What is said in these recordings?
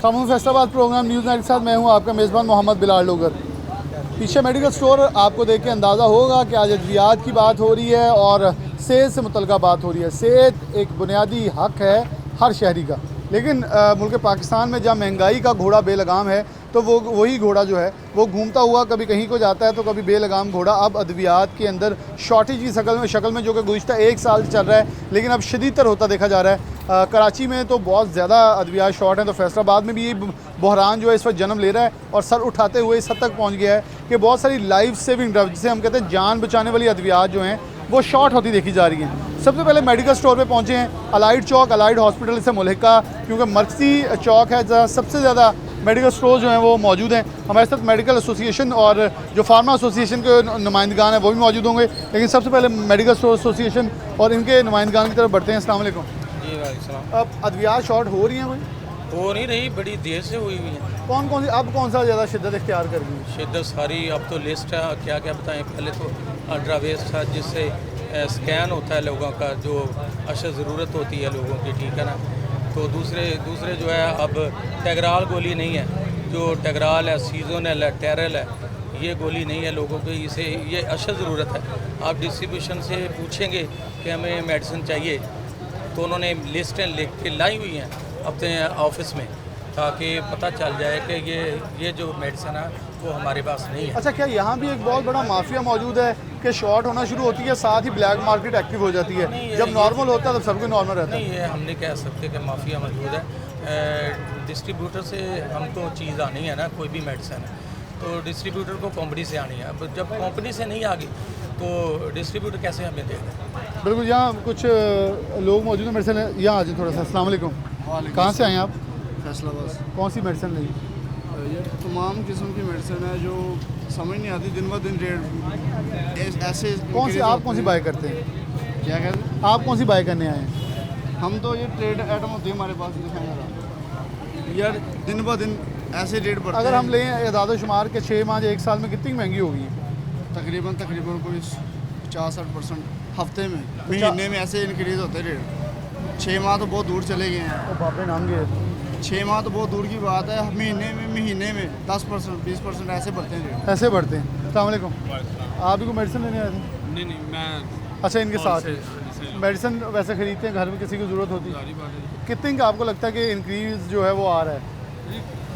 खामोश Faisalabad programme news night के साथ मैं हूं आपका मेज़बान मोहम्मद बिलाल लोगर। पीछे मेडिकल स्टोर आपको देख के अंदाज़ा होगा कि आज अद्वियात की बात हो रही है और सेहत से मुतल्लिक़ बात हो रही है। सेहत एक बुनियादी हक़ है हर शहरी का, लेकिन मुल्क पाकिस्तान में जहाँ महंगाई का घोड़ा बेलगाम है तो वो वही घोड़ा जो है वो घूमता हुआ कभी कहीं को जाता है तो कभी बेलगाम घोड़ा अब अद्वियात के अंदर शॉर्टेज की शक्ल में जो कि गुज़िश्ता 1 साल से चल रहा है, लेकिन अब शदीदतर होता देखा जा रहा है। कराची में तो बहुत ज़्यादा अद्वियात शॉर्ट हैं, तो फैसलाबाद में भी ये बहरान जो है इस वक्त जन्म ले रहा है और सर उठाते हुए इस हद तक पहुँच गया है कि बहुत सारी लाइफ सेविंग ड्रग्स, जिसे हम कहते हैं जान बचाने वाली अद्वियात जो हैं वो शॉर्ट होती देखी जा रही हैं। सबसे पहले मेडिकल स्टोर पे पहुंचे हैं अलाइड चौक, अलाइड हॉस्पिटल से मुल्हिका, क्योंकि मरकज़ी चौक है जहाँ सबसे ज़्यादा मेडिकल स्टोर जो हैं वो मौजूद हैं। हमारे साथ मेडिकल एसोसिएशन और जो फार्मा एसोसिएशन के नुमाइंदगान हैं वो भी मौजूद होंगे, लेकिन सबसे पहले मेडिकल स्टोर एसोसिएशन और इनके नुमाइंदगान की तरफ बढ़ते हैं। अस्सलाम वालेकुम जी वालेकुम। अब अद्वियात शॉर्ट हो रही हैं कोई? हो नहीं रही, बड़ी देर से हुई हुई है। कौन कौन सी अब कौन सा ज़्यादा शिद्दत इख्तियार कर रही है? शिद्दत सारी अब तो लिस्ट है, क्या क्या बताएं। पहले तो अल्ट्रावेस था जिससे स्कैन होता है लोगों का, जो अशद ज़रूरत होती है लोगों की, ठीक है ना। तो दूसरे जो है अब टेगराल गोली नहीं है, जो टेगराल है, सीजोनल है, टेरल है, ये गोली नहीं है लोगों को, इसे ये अशद ज़रूरत है। आप डिस्ट्रीब्यूशन से पूछेंगे कि हमें मेडिसिन चाहिए तो उन्होंने लिस्टें लिख के लाई हुई हैं अपने ऑफिस में, ताकि पता चल जाए कि ये जो मेडिसिन है वो हमारे पास नहीं है। अच्छा, क्या यहाँ भी एक बहुत बड़ा माफिया मौजूद है कि शॉर्ट होना शुरू होती है साथ ही ब्लैक मार्केट एक्टिव हो जाती है? जब नॉर्मल होता है तब सब कुछ नॉर्मल रहता है। नहीं, ये हम नहीं कह सकते कि माफिया मौजूद है। डिस्ट्रीब्यूटर से हम तो चीज़ आनी है ना, कोई भी मेडिसिन है तो डिस्ट्रीब्यूटर को कंपनी से आनी है। अब जब कंपनी से नहीं आ गई तो डिस्ट्रीब्यूटर कैसे हमें देगा? बिल्कुल, यहाँ कुछ लोग मौजूद हैं मेडिसिन, यहाँ आ जाए थोड़ा सा। अस्सलाम वालेकुम, कहाँ से आए हैं आप? फैसलाबाद। कौन सी मेडिसिन ली? ये तमाम किस्म की मेडिसिन है जो समझ नहीं आती, दिन ब दिन रेट ऐसे। कौन सी आप कौन सी बाय करते हैं? क्या कहते हैं? आप कौन सी बाय करने आए हैं? हम तो ये ट्रेड आइटम होती है हमारे पास, दिखाया रहा यार, दिन ब दिन ऐसे रेट बढ़ते हैं। अगर हम लें इदाद शुमार के 6 माह 1 साल में कितनी महंगी होगी? तकरीबन कोई 50-60% हफ्ते में, महीने में ऐसे इंक्रीज़ होते रेट। 6 माह तो बहुत दूर चले गए हैं। तो बापे नांगे 6 माह तो बहुत दूर की बात है। महीने में 10% 20% ऐसे बढ़ते हैं रेट। ऐसे बढ़ते हैं। अस्सलाम वालेकुम, आप भी कोई मेडिसिन लेने आए थे? नहीं मैं अच्छा, इनके साथ मेडिसिन वैसे खरीदते हैं, घर में किसी की ज़रूरत होती है? कितने का आपको लगता है कि इंक्रीज़ जो है वो आ रहा है?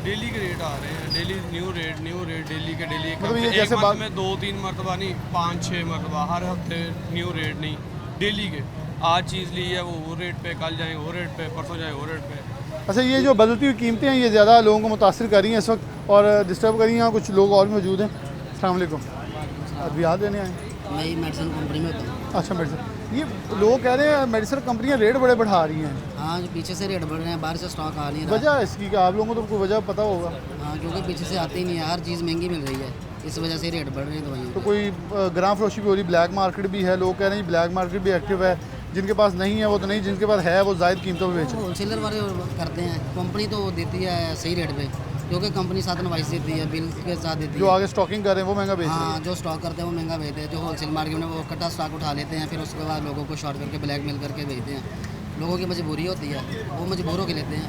डेली के रेट आ रहे हैं, डेली न्यू रेट डेली के डेली। मतलब ये एक जैसे मंथ में 2-3 मरतबा नहीं, 5-6 मरतबा हर हफ्ते न्यू रेट नहीं, डेली के। आज चीज़ ली है वो रेट पे, कल जाए वो रेट पे, परसों जाए वो रेट पे। अच्छा, ये जो बदलती हुई कीमतें हैं ये ज़्यादा लोगों को मुतासिर कर रही हैं इस वक्त और डिस्टर्ब कर रही हैं। यहाँ कुछ लोग और भी मौजूद हैं। अस्सलाम वालेकुम, अद्वियात देने आए? मैं मेडिसिन कंपनी में होता हूँ। अच्छा, मेडिसिन ये लोग कह रहे हैं मेडिसिन कंपनियाँ रेट बड़े बढ़ा रही हैं। हाँ, जो पीछे से रेट बढ़ रहे हैं, बाहर से स्टॉक आ नहीं रहा। वजह इसकी क्या आप लोगों को तो कोई वजह पता होगा? हाँ, क्योंकि पीछे से आती ही नहीं है, हर चीज़ महंगी मिल रही है, इस वजह से रेट बढ़ रहे हैं दवाइयों तो के। कोई ग्राम फरोशी भी हो रही, ब्लैक मार्केट भी है, लोग कह रहे हैं ब्लैक मार्केट भी एक्टिव है, जिनके पास नहीं है वो तो नहीं, जिनके पास है वो जायद कीमतों पर बेच रहे हैं। होलसेलर वाले करते हैं, कंपनी तो देती है सही रेट पे, क्योंकि कंपनी साथ इनवाइस देती है, बिल के साथ देती जो है। आगे स्टॉकिंग कर रहे हैं वो महंगा बेच रहे हैं। हाँ, जो स्टॉक करते हैं वो महंगा बेचते हैं, जो होलसेल मार्केट में वो इकट्ठा स्टॉक उठा लेते हैं, फिर उसके बाद लोगों को शॉर्ट करके ब्लैक मेल करके बेचते हैं। लोगों की मजबूरी होती है, वो मजबूर होकर लेते हैं।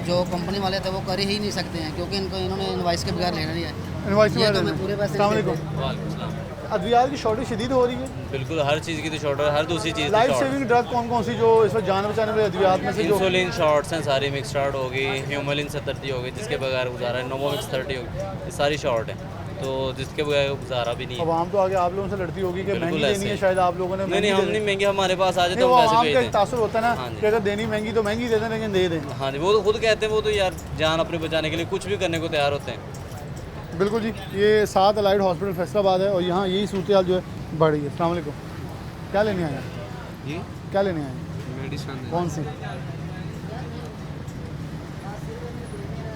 जो कंपनी वाले थे वो कर ही नहीं सकते हैं, क्योंकि इन्होंने इनवाइस के बगैर लेना नहीं है। इनवॉइस ये वाले तो हैं। मैं पूरे पैसे अस्सलाम नहीं वालेकुम, वालेकुम। अद्वियात की शॉर्टेज शदीद हो रही है। बिल्कुल, हर चीज़ की तो शॉर्ट है, हर दूसरी चीज़ लाइफ की शॉर्ट। सेविंग ड्रग कौन कौन सी जो इस वक्त जान बचाने वाले अद्वियात में से जो? इंसुलिन शॉर्ट्स हैं सारी, मिक्स शॉर्ट हो गई, ह्यूमलिन 70 हो गई जिसके बगैर गुजारा है, नोवोमिक्स 30 हो गई, ये सारी शॉर्ट है, तो जिसके बगैर गुजारा भी नहीं है। आवाम तो आगे आप लोगों से लड़ती होगी कि बिल्कुल महंगी देनी ऐसे है, ही। शायद आप लोगों ने नहीं, हम नहीं महंगे, हमारे पास आ जाए तो वो हम पैसे आवाम भेज का दें। एक तासुर होता है हाँ ना जी। कि अगर देनी महंगी तो महंगी दे दें, लेकिन दे दें। हाँ जी, वो तो खुद कहते हैं, वो तो यार जान अपने बचाने के लिए कुछ भी करने को तैयार होते हैं। बिल्कुल जी, ये 7 अलाइड हॉस्पिटल फैसलाबाद है और यहाँ यही सूरत हाल जो है बढ़ रही है। अस्सलाम वालेकुम, क्या लेने आए हैं? जी क्या लेने आए हैं? मेडिसिन कौन सी,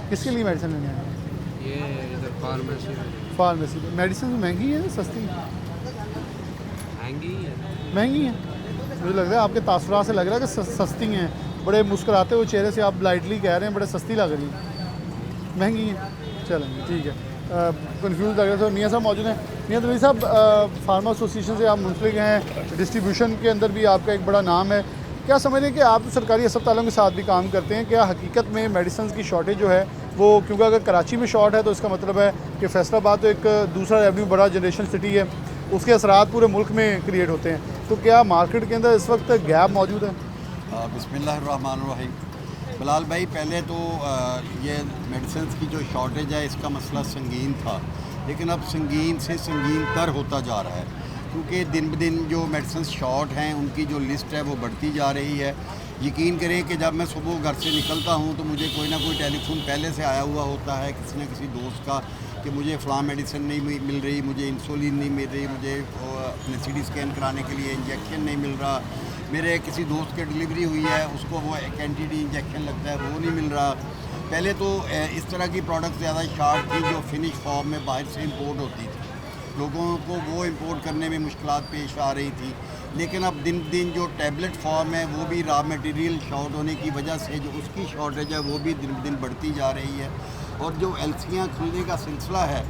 किसके लिए मेडिसिन लेने आए हैं? ये इधर फार्मेसी फार्मेसी। मेडिसिन महंगी है सस्ती? महंगी है। महंगी है, मुझे लग रहा है आपके तासुरात से लग रहा है कि सस्ती हैं। बड़े मुस्कुराते हुए चेहरे से आप लाइटली कह रहे हैं बड़े सस्ती लग रही है, महंगी है। चलेंगे, ठीक है। कंफ्यूज लग रहा है। तो मियाँ साहब मौजूद हैं। मियाँ तबी साहब, फार्मा एसोसिएशन से आप मुंसलिक हैं, डिस्ट्रीब्यूशन के अंदर भी आपका एक बड़ा नाम है। क्या समझ रहे हैं कि आप तो सरकारी अस्पतालों के साथ भी काम करते हैं, क्या हकीकत में मेडिसिन की शॉर्टेज जो है वो, क्योंकि अगर कराची में शॉर्ट है तो इसका मतलब है कि फैसलाबाद तो एक दूसरा रेवेन्यू बड़ा जनरेशन सिटी है, उसके असरात पूरे मुल्क में क्रिएट होते हैं, तो क्या मार्केट के अंदर इस वक्त गैप मौजूद है? बिस्मिल्लाहिर्रहमानिर्रहीम। बिलाल भाई, पहले तो ये मेडिसिन की जो शॉर्टेज है इसका मसला संगीन था, लेकिन अब संगीन से संगीन तर होता जा रहा है, क्योंकि दिन ब दिन जो मेडिसिन शॉर्ट हैं उनकी जो लिस्ट है वो बढ़ती जा रही है। यकीन करें कि जब मैं सुबह घर से निकलता हूँ तो मुझे कोई ना कोई टेलीफोन पहले से आया हुआ होता है किसी न किसी दोस्त का कि मुझे फ़लाँ मेडिसिन नहीं मिल रही, मुझे इंसुलिन नहीं मिल रही, मुझे अपने सीटी स्कैन कराने के लिए इंजेक्शन नहीं मिल रहा, मेरे किसी दोस्त की डिलीवरी हुई है उसको वो एक एंटी इंजेक्शन लगता है वो नहीं मिल रहा। पहले तो इस तरह की प्रोडक्ट ज़्यादा शार्ट थी जो फिनिश फॉर्म में बाहर से इंपोर्ट होती थी, लोगों को वो इंपोर्ट करने में मुश्किलात पेश आ रही थी। लेकिन अब दिन दिन जो टैबलेट फॉर्म है वो भी रॉ मटेरियल शॉर्ट होने की वजह से जो उसकी शॉर्टेज है वो भी दिन दिन बढ़ती जा रही है। और जो एलसियाँ खुलने का सिलसिला है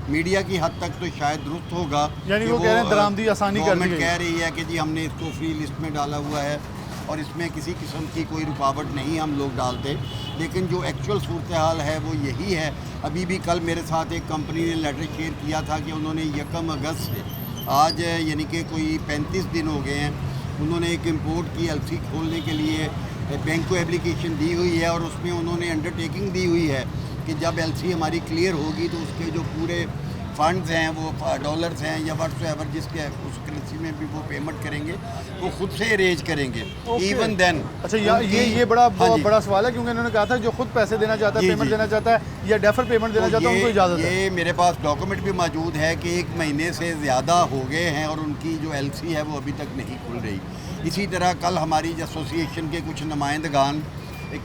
मीडिया की हद तक तो शायद दुरुस्त होगा, यानी वो कह रहे हैं दरामदी आसानी कर दी गवर्नमेंट गई। कह रही है कि जी हमने इसको फ्री लिस्ट में डाला हुआ है और इसमें किसी किस्म की कोई रुकावट नहीं हम लोग डालते, लेकिन जो एक्चुअल सूरत हाल है वो यही है। अभी भी कल मेरे साथ एक कंपनी ने लेटर शेयर किया था कि उन्होंने 1 अगस्त से आज यानी कि कोई 35 दिन हो गए हैं, उन्होंने एक इंपोर्ट की एलसी खोलने के लिए बैंक को एप्लीकेशन दी हुई है और उसमें उन्होंने अंडरटेकिंग दी हुई है कि जब एलसी हमारी क्लियर होगी तो उसके जो पूरे फंड्स हैं वो डॉलर्स हैं या व्हाट्सएवर जिसके उस करेंसी में भी वो पेमेंट करेंगे वो खुद से अरेंज करेंगे इवन देन। अच्छा, ये बड़ा सवाल है, क्योंकि इन्होंने कहा था जो खुद पैसे देना चाहता है, पेमेंट देना चाहता है या डेफर पेमेंट देना चाहता है उनको इजाज़त है। ये मेरे पास डॉक्यूमेंट भी मौजूद है कि 1 महीने से ज़्यादा हो गए हैं और उनकी जो एलसी है वो अभी तक नहीं खुल रही। इसी तरह कल हमारी एसोसिएशन के कुछ नुमाइंदगान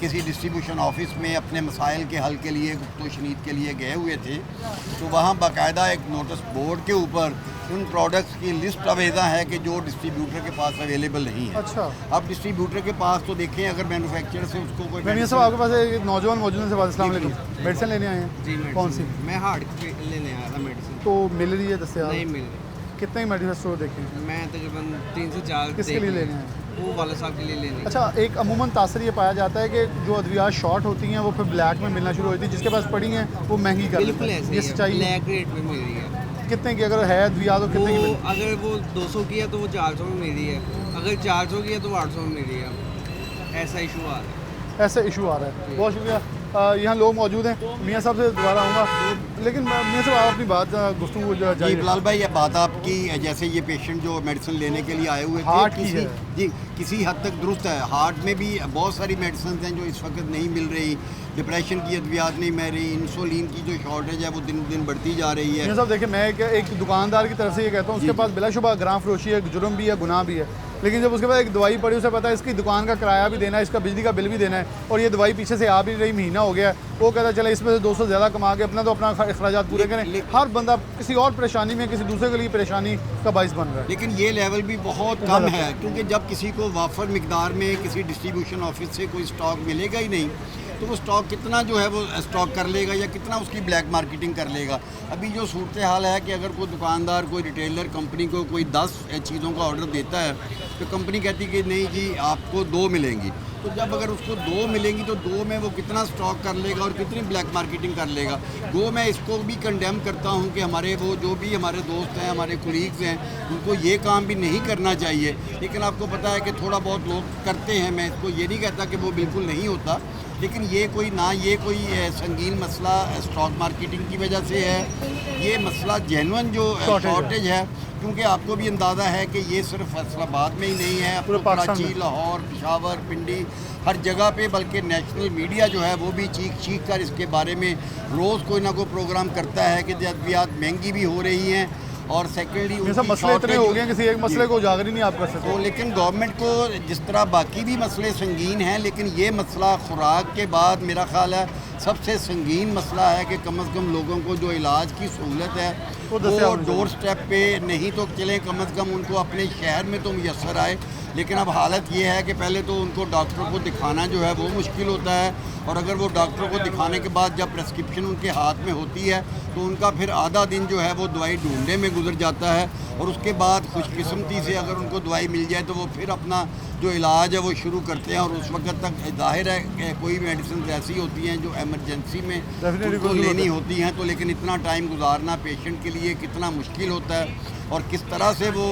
किसी डिस्ट्रीब्यूशन ऑफिस में अपने मसाइल के हल के लिए गुफ्तशनीद के लिए गए हुए थे, तो वहाँ बाकायदा एक नोटिस बोर्ड के ऊपर उन प्रोडक्ट्स की लिस्ट अवेजा है कि जो डिस्ट्रीब्यूटर के पास अवेलेबल नहीं है। अच्छा, अब डिस्ट्रीब्यूटर के पास तो देखें अगर मैन्युफैक्चरर से उसको कोई मैंने सब आपके पास एक नौजवान मौजूद है। अस्सलाम वालेकुम, मेडिसिन लेने आए हैं? जी, कौन सी? मैं हार्ट लेने आया था मेडिसिन। तो मिल रही है दस्तियाब? नहीं मिल रही। कितने मेडिकल स्टोर देखे? मैं तकरीबन 3 से 4 किसके लिए लेने हैं? वो वाला साहब के लिए लेने। अच्छा, एक अमूमन तासर ये पाया जाता है कि जो अद्वियात शॉर्ट होती हैं वो फिर ब्लैक में मिलना शुरू होती है, जिसके पास पड़ी हैं वो महंगी कर बिल्कुल देते हैं। ऐसे ये ही है, सच्चाई है? ब्लैक रेट में मिल रही है। कितने की अगर है अद्वियात तो कितने की वो मिल? अगर वो 200 की है तो वो 400 में मिल रही है, अगर 400 की है तो 800 में मिल रही है। ऐसा इशू आ रहा है। ऐसे इशू आ रहा है। बहुत शुक्रिया। यहाँ लोग मौजूद हैं, मियाँ साहब से दोबारा आऊँगा, लेकिन मियाँ साहब आप अपनी बात गुफ्तगू जी जारी बिलाल भाई, ये बात आपकी जैसे ये पेशेंट जो मेडिसिन लेने के लिए आए हुए थे हार्ट की किसी है। जी किसी हद तक दुरुस्त है। हार्ट में भी बहुत सारी मेडिसिन हैं जो इस वक्त नहीं मिल रही, डिप्रेशन की अद्वियात नहीं मिल रही, इंसुलिन की जो शॉर्टेज है वो दिन दिन बढ़ती जा रही है। मियाँ साहब देखिए, मैं एक दुकानदार की तरफ से ये कहता हूँ, उसके पास बिलाशुबा ग्राम फरोशी है, जुर्म भी है, गुनाह भी है, लेकिन जब उसके बाद एक दवाई पड़ी उसे पता है इसकी दुकान का किराया भी देना है, इसका बिजली का बिल भी देना है, और ये दवाई पीछे से आ भी रही, महीना हो गया, वो कहता है चले इसमें से 200 ज़्यादा कमा के अपना अखराजात पूरे करें। हर बंदा किसी और परेशानी में किसी दूसरे के लिए परेशानी का बाइस बन रहा है। लेकिन ये लेवल भी बहुत कम है, क्योंकि जब किसी को वाफर मिकदार में किसी डिस्ट्रीब्यूशन ऑफिस से कोई स्टॉक मिलेगा ही नहीं तो वो स्टॉक कितना जो है वो स्टॉक कर लेगा या कितना उसकी ब्लैक मार्केटिंग कर लेगा। अभी जो सूरत हाल है कि अगर कोई दुकानदार कोई रिटेलर कंपनी को कोई 10 चीज़ों का ऑर्डर देता है तो कंपनी कहती है कि नहीं जी आपको 2 मिलेंगी, तो जब अगर उसको 2 मिलेंगी तो 2 में वो कितना स्टॉक कर लेगा और कितनी ब्लैक मार्केटिंग कर लेगा। वो मैं इसको भी कंडेम करता हूँ कि हमारे वो जो भी हमारे दोस्त हैं, हमारे कुलीग्स हैं, उनको ये काम भी नहीं करना चाहिए, लेकिन आपको पता है कि थोड़ा बहुत लोग करते हैं। मैं इसको ये नहीं कहता कि वो बिल्कुल नहीं होता, लेकिन ये कोई संगीन मसला स्टॉक मार्केटिंग की वजह से है, ये मसला जेन्युइन जो शॉर्टेज है, क्योंकि आपको भी अंदाज़ा है कि ये सिर्फ फैसलाबाद में ही नहीं है, अब तो कराची, लाहौर, पेशावर, पिंडी, हर जगह पे, बल्कि नेशनल मीडिया जो है वो भी चीख कर इसके बारे में रोज़ कोई ना कोई प्रोग्राम करता है कि अद्वियात महंगी भी हो रही हैं और सेकेंडली सब मसले इतने हो गए किसी एक मसले को उजागर ही नहीं आप कर सकते। तो लेकिन गवर्नमेंट को जिस तरह बाकी भी मसले संगीन हैं, लेकिन ये मसला खुराक के बाद मेरा ख्याल है सबसे संगीन मसला है कि कम अज़ कम लोगों को जो इलाज की सहूलत है वो डोर स्टेप पे नहीं तो चलें, कम अज़ कम उनको अपने शहर में तो मुयसर आए, लेकिन अब हालत ये है कि पहले तो उनको डॉक्टर को दिखाना जो है वो मुश्किल होता है, और अगर वो डॉक्टर को दिखाने के बाद जब प्रेस्क्रिप्शन उनके हाथ में होती है तो उनका फिर आधा दिन जो है वो दवाई ढूंढने में गुजर जाता है, और उसके बाद खुशकिस्मती से अगर उनको दवाई मिल जाए तो वो फिर अपना जो इलाज है वो शुरू करते हैं। और उस वक्त तक जाहिर है कोई मेडिसिन ऐसी होती हैं जो एमरजेंसी में उनको लेनी होती हैं, तो लेकिन इतना टाइम गुजारना पेशेंट के लिए कितना मुश्किल होता है और किस तरह से वो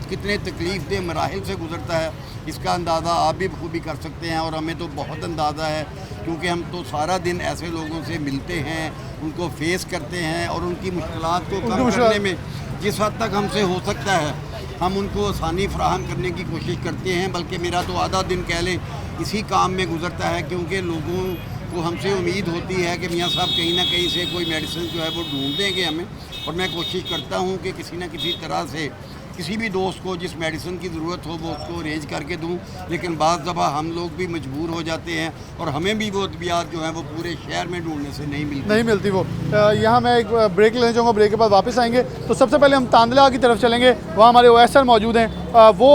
कितने तकलीफ़ दे मराहिल से गुज़रता है, इसका अंदाज़ा आप भी बखूबी कर सकते हैं। और हमें तो बहुत अंदाज़ा है, क्योंकि हम तो सारा दिन ऐसे लोगों से मिलते हैं, उनको फेस करते हैं, और उनकी मुश्किलात को कम करने में जिस हद तक हमसे हो सकता है हम उनको आसानी फराहम करने की कोशिश करते हैं। बल्कि मेरा तो आधा दिन कह लें इसी काम में गुजरता है, क्योंकि लोगों को हमसे उम्मीद होती है कि मियाँ साहब कहीं ना कहीं से कोई मेडिसिन जो है वो ढूंढ देंगे हमें, और मैं कोशिश करता हूँ कि किसी न किसी तरह से किसी भी दोस्त को जिस मेडिसिन की ज़रूरत हो वो उसको अरेंज करके दूँ। लेकिन बाज़ दफ़ा हम लोग भी मजबूर हो जाते हैं और हमें भी वो अद्वियात जो है वो पूरे शहर में ढूंढने से नहीं मिलती वो। यहाँ मैं एक ब्रेक लेना चाहूँगा, ब्रेक के बाद वापस आएंगे। तो सबसे पहले हम तांदला की तरफ चलेंगे, वहाँ हमारे ओएसआर मौजूद हैं, वो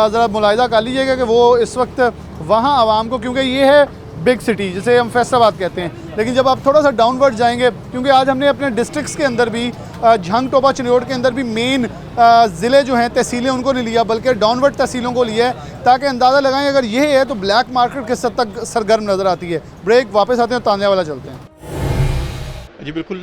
ज़रा मुलाहिजा कर लीजिएगा कि वो इस वक्त वहाँ आवाम को, क्योंकि ये है बिग सिटी जिसे हम फैसलाबाद कहते हैं, लेकिन जब आप थोड़ा सा डाउनवर्ड जाएंगे, क्योंकि आज हमने अपने डिस्ट्रिक्ट्स के अंदर भी झंग टोपा चिन्योट के अंदर भी मेन ज़िले जो हैं तहसीलें उनको नहीं लिया, बल्कि डाउनवर्ड तहसीलों को लिया है, ताकि अंदाज़ा लगाएं अगर ये है तो ब्लैक मार्केट किस हद तक सरगर्म नज़र आती है। ब्रेक, वापस आते हैं, तांदला वाला चलते हैं। जी बिल्कुल,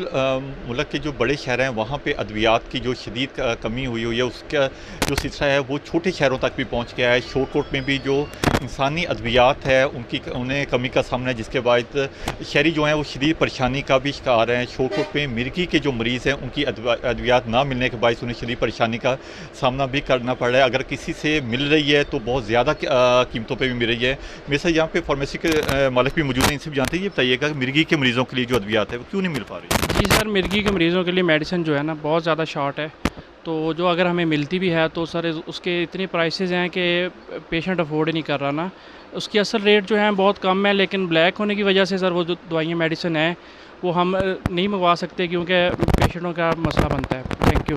मुल्क के जो बड़े शहर हैं वहाँ पे अद्वियात की जो शदीद कमी हुई है, उसका जो सिलसिला है वो छोटे शहरों तक भी पहुँच गया है। शोरकोट में भी जो इंसानी अद्वियात है उन्हें कमी का सामना है, जिसके बाद शहरी जो हैं वो शदीद परेशानी का भी शिकार हैं। शोरकोट में मिर्गी के जो मरीज़ हैं उनकी अद्वियात ना मिलने के बायस उन्हें शदीद परेशानी का सामना भी करना पड़ रहा है। अगर किसी से मिल रही है तो बहुत ज़्यादा कीमतों पर भी मिल रही है। मेरे साथ यहाँ पे फार्मेसी के मालिक भी मौजूद हैं, इनसे भी जानते हैं। ये बताइएगा कि मिर्गी के मरीज़ों के लिए जो अद्वियात है वो क्यों नहीं मिल पा रही? जी सर, मिर्गी के मरीज़ों के लिए मेडिसिन जो है ना बहुत ज़्यादा शॉर्ट है, तो जो अगर हमें मिलती भी है तो सर उसके इतने प्राइसेस हैं कि पेशेंट अफोर्ड ही नहीं कर रहा ना। उसकी असल रेट जो है बहुत कम है, लेकिन ब्लैक होने की वजह से सर वो जो दवाइयाँ मेडिसिन है वो हम नहीं मंगवा सकते, क्योंकि पेशेंटों का मसला बनता है। Thank you.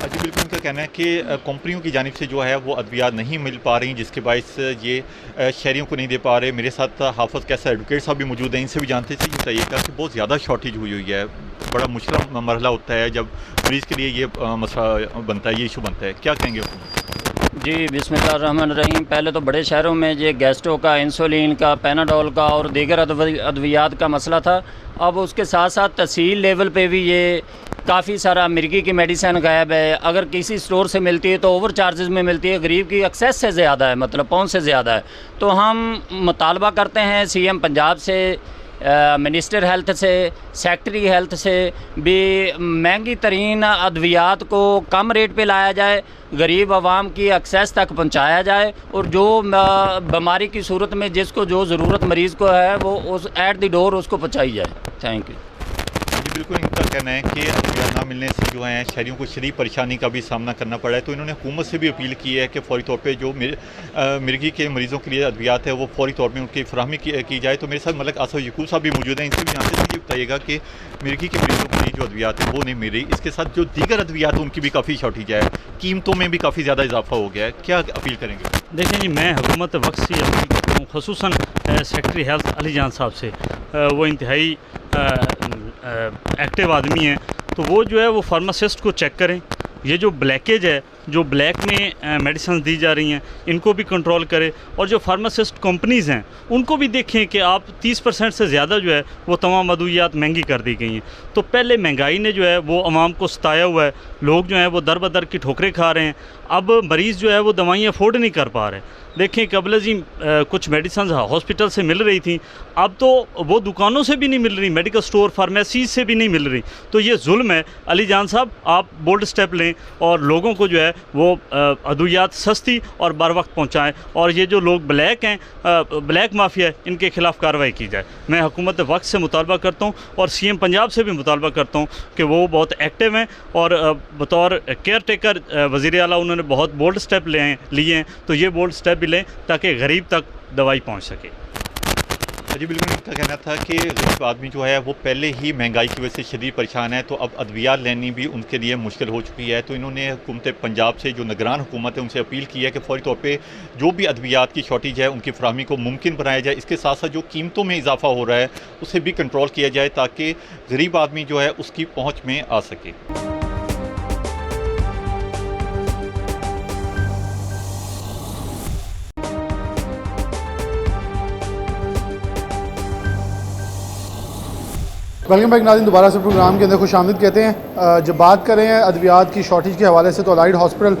जी बिल्कुल, उनका कहना है कि कंपनियों की जानिब से जो है वो अद्वियात नहीं मिल पा रही, जिसके बायस ये शहरियों को नहीं दे पा रहे। मेरे साथ हाफिज़ कैसा एडवोकेट साहब भी मौजूद हैं, इनसे भी जानते थे। बताइएगा कि बहुत ज़्यादा शॉर्टेज हुई है, बड़ा मुश्किल मरहला होता है जब मरीज़ के लिए ये मसला बनता है, ये इशू बनता है, क्या कहेंगे? जी बिस्मिल्लाहिर्रहमानिर्रहीम। पहले तो बड़े शहरों में ये गैस्ट्रो का, इंसुलिन का, पैनाडोल का और दीगर अद्वियात का मसला था। अब उसके साथ साथ तहसील लेवल पे भी ये काफ़ी सारा मिर्गी की मेडिसिन गायब है। अगर किसी स्टोर से मिलती है तो ओवर चार्जेस में मिलती है, गरीब की एक्सेस से ज़्यादा है, मतलब पहुंच से ज़्यादा है। तो हम मुतालबा करते हैं सीएम पंजाब से, मिनिस्टर हेल्थ से, सेक्रेटरी हेल्थ से भी महंगी तरीन अद्वियात को कम रेट पे लाया जाए, गरीब आवाम की एक्सेस तक पहुंचाया जाए, और जो बीमारी की सूरत में जिसको जो ज़रूरत मरीज़ को है वो उस एट द डोर उसको पहुंचाई जाए। Thank you. जी बिल्कुल, इनका कहना है कि अद्वियात ना मिलने से जो है शहरियों को शदीद परेशानी का भी सामना करना पड़ा है। तो इन्होंने हुकूमत से भी अपील की है कि फौरी तौर पे जो मिर्गी के मरीज़ों के लिए अद्वियात है वो फौरी तौर पे उनकी फराहमी की जाए। तो मेरे साथ मलिक आसफ यकूब साहब भी मौजूद हैं, इनसे भी जानते हैं। ये बताइएगा कि मिर्गी के मरीज़ों के लिए जो अद्वियात है वो नहीं मिल रही, इसके साथ जो दीगर अद्वियात है उनकी भी काफ़ी शॉर्टेज है, कीमतों में भी काफ़ी ज़्यादा इजाफा हो गया है, क्या अपील करेंगे? देखें जी, मैं हुकूमत वक्त से अपील करता हूँ, ख़ुसूसन सेक्रेटरी हेल्थ अली जान साहब से। वो इंतहाई एक्टिव आदमी हैं, तो वो जो है वो फार्मासिस्ट को चेक करें। ये जो ब्लैकेज है, जो ब्लैक में मेडिसिन दी जा रही हैं, इनको भी कंट्रोल करें, और जो फार्मासिस्ट कंपनीज़ हैं उनको भी देखें कि आप 30% से ज़्यादा जो है वो तमाम अद्वियात महंगी कर दी गई हैं। तो पहले महंगाई ने जो है वो आवाम को सताया हुआ है, लोग जो हैं वो दर बदर की ठोकरें खा रहे हैं। अब मरीज़ जो है वो दवाइयाँ अफोर्ड नहीं कर पा रहे। देखें कबल जी कुछ मेडिसिन हॉस्पिटल से मिल रही थी, अब तो वो दुकानों से भी नहीं मिल रही, मेडिकल स्टोर फार्मेसी से भी नहीं मिल रही। तो ये जुल्म है। अली जान साहब, आप बोल्ड स्टेप लें और लोगों को जो है वो अद्वियात सस्ती और बर वक्त पहुँचाएँ, और ये जो लोग ब्लैक हैं, ब्लैक माफिया है, इनके खिलाफ़ कार्रवाई की जाए। मैं हुकूमत वक्त से मुतालबा करता हूँ और सीएम पंजाब से भी मुतालबा करता हूँ कि वो बहुत एक्टिव हैं, और बतौर केयर टेकर वज़ीर आला उन्होंने बहुत बोल्ड स्टेप लिए हैं, तो ये बोल्ड स्टेप भी लें ताकि गरीब तक दवाई पहुंच सके। जी बिल्कुल, इनका कहना था कि गरीब आदमी जो है वो पहले ही महंगाई की वजह से शदीद परेशान है, तो अब अद्वियात लेनी भी उनके लिए मुश्किल हो चुकी है। तो इन्होंने हुकूमत पंजाब से जो निगरान हुकूमत है उनसे अपील की है कि फौरी तौर पे जो भी अद्वियात की शॉर्टेज है उनकी फराहमी को मुमकिन बनाया जाए। इसके साथ साथ जो कीमतों में इजाफा हो रहा है उसे भी कंट्रोल किया जाए ताकि गरीब आदमी जो है उसकी पहुँच में आ सके। वेलकम बैक नाज़रीन, दोबारा से प्रोग्राम के अंदर खुशामदीद कहते हैं। जब बात करें अद्वियात की शॉर्टेज के हवाले से तो अलाइड हॉस्पिटल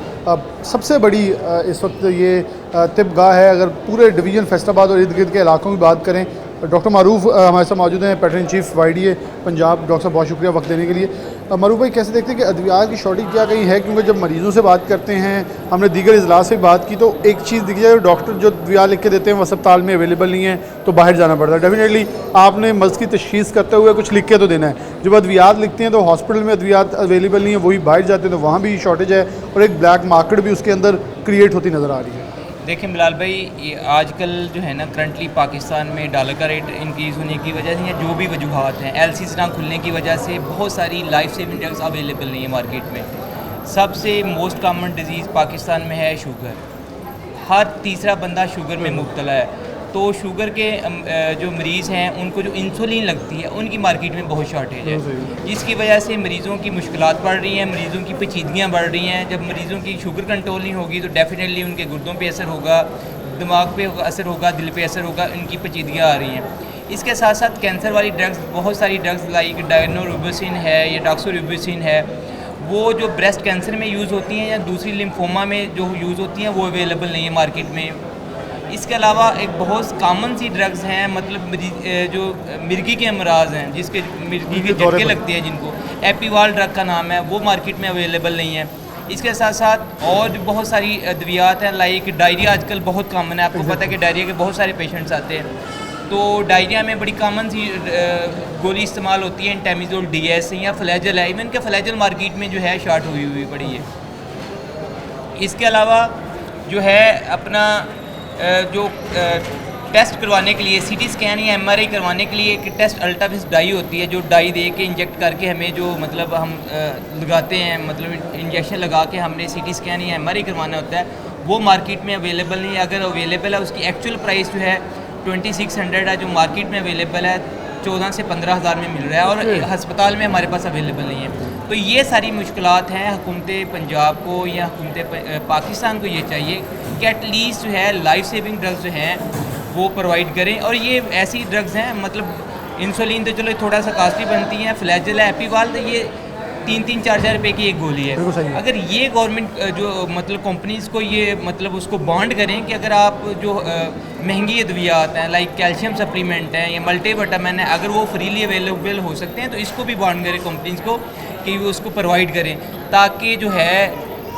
सबसे बड़ी इस वक्त ये तिब्बगाह है। अगर पूरे डिवीज़न फैसलाबाद और इर्द गिर्द के इलाकों की बात करें, डॉक्टर मारूफ हमारे साथ मौजूद हैं, pattern chief YDA Punjab. Doctor साहब बहुत शुक्रिया वक्त देने के लिए। मारूफ भाई, कैसे देखते हैं कि अद्वियात की शॉर्टेज क्या कहीं है? क्योंकि जब मरीज़ों से बात करते हैं, हमने दीगर इजलास से बात की, तो एक चीज़ दिखी जाए, डॉक्टर जो अद्वियात लिख के देते हैं वो अस्पताल में अवेलेबल नहीं है तो बाहर जाना पड़ता है। डेफिनेटली आपने मर्ज़ की तशख़ीस करते हुए कुछ लिख के तो देना है। जब अद्वियात लिखते हैं तो हॉस्पिटल में अद्वियात अवेलेबल नहीं है, वही बाहर जाते हैं तो वहाँ भी शॉर्टेज है और एक ब्लैक मार्केट भी उसके अंदर क्रिएट होती नज़र आ रही है। देखिए बिलाल भाई, ये आजकल जो है ना करंटली पाकिस्तान में डॉलर का रेट इंक्रीज़ होने की वजह से या जो भी वजूहात हैं, LCs ना खुलने की वजह से बहुत सारी लाइफ सेविंग ड्रग्स अवेलेबल नहीं है मार्केट में। सबसे मोस्ट कॉमन डिजीज़ पाकिस्तान में है शुगर। हर तीसरा बंदा शुगर में मुब्तला है। तो शुगर के जो मरीज़ हैं उनको जो इंसुलिन लगती है उनकी मार्केट में बहुत शॉर्टेज है, जिसकी वजह से मरीज़ों की मुश्किलात बढ़ रही हैं, मरीज़ों की पेचीदगियाँ बढ़ रही हैं। जब मरीज़ों की शुगर कंट्रोल नहीं होगी तो डेफिनेटली उनके गुर्दों पे असर होगा, दिमाग पे असर होगा, दिल पे असर होगा, उनकी पेचीदगियाँ आ रही हैं। इसके साथ साथ कैंसर वाली ड्रग्स, बहुत सारी ड्रग्स लाइक डायनोरुबिसिन है या डॉक्सोरुबिसिन है, वो जो ब्रेस्ट कैंसर में यूज़ होती हैं या दूसरी लिम्फोमा में जो यूज़ होती हैं वो अवेलेबल नहीं है मार्केट में। इसके अलावा एक बहुत कॉमन सी ड्रग्स हैं, मतलब जो मिर्गी के अमराज हैं, जिसके मिर्गी के झटके लगते हैं, जिनको एपीवाल ड्रग का नाम है, वो मार्केट में अवेलेबल नहीं है। इसके साथ साथ और बहुत सारी अद्वियात हैं, लाइक डायरिया आजकल बहुत कॉमन है। आपको पता है कि डायरिया के बहुत सारे पेशेंट्स आते हैं, तो डायरिया में बड़ी कॉमन सी गोली इस्तेमाल होती है, इंटेमिजोल DS या फ्लैजल है। इवन के फ्लैजल मार्केट में जो है शॉर्ट हुई पड़ी है। इसके अलावा जो है अपना जो टेस्ट करवाने के लिए CT स्कैन या MRI करवाने के लिए एक टेस्ट अल्ट्राविस डाई होती है, जो डाई दे के इंजेक्ट करके हमें जो मतलब हम लगाते हैं, मतलब इंजेक्शन लगा के हमने CT स्कैन या MRI करवाना होता है, वो मार्केट में अवेलेबल नहीं है। अगर अवेलेबल है उसकी एक्चुअल प्राइस जो है 2600 है, जो मार्केट में अवेलेबल है 14 से 15 हज़ार में मिल रहा है और हस्पताल में हमारे पास अवेलेबल नहीं है। तो ये सारी मुश्किलात हैं। हुकूमत पंजाब को या हुकूमत पाकिस्तान को ये चाहिए कि एटलीस्ट जो है लाइफ सेविंग ड्रग्स जो हैं वो प्रोवाइड करें। और ये ऐसी ड्रग्स हैं, मतलब इंसुलिन तो चलो थोड़ा सा कास्टली बनती हैं, फ्लैजल है, एपीवाल, तो ये 3-4 रुपए की एक गोली है। अगर ये गवर्नमेंट जो मतलब कंपनीज़ को ये मतलब उसको बॉन्ड करें कि अगर आप जो महंगी अद्वियात हैं लाइक कैल्शियम सप्लीमेंट हैं या मल्टीविटामिन है, अगर वो फ्रीली अवेलेबल हो सकते हैं तो इसको भी बॉन्ड करें कंपनीज़ को कि वो उसको प्रोवाइड करें, ताकि जो है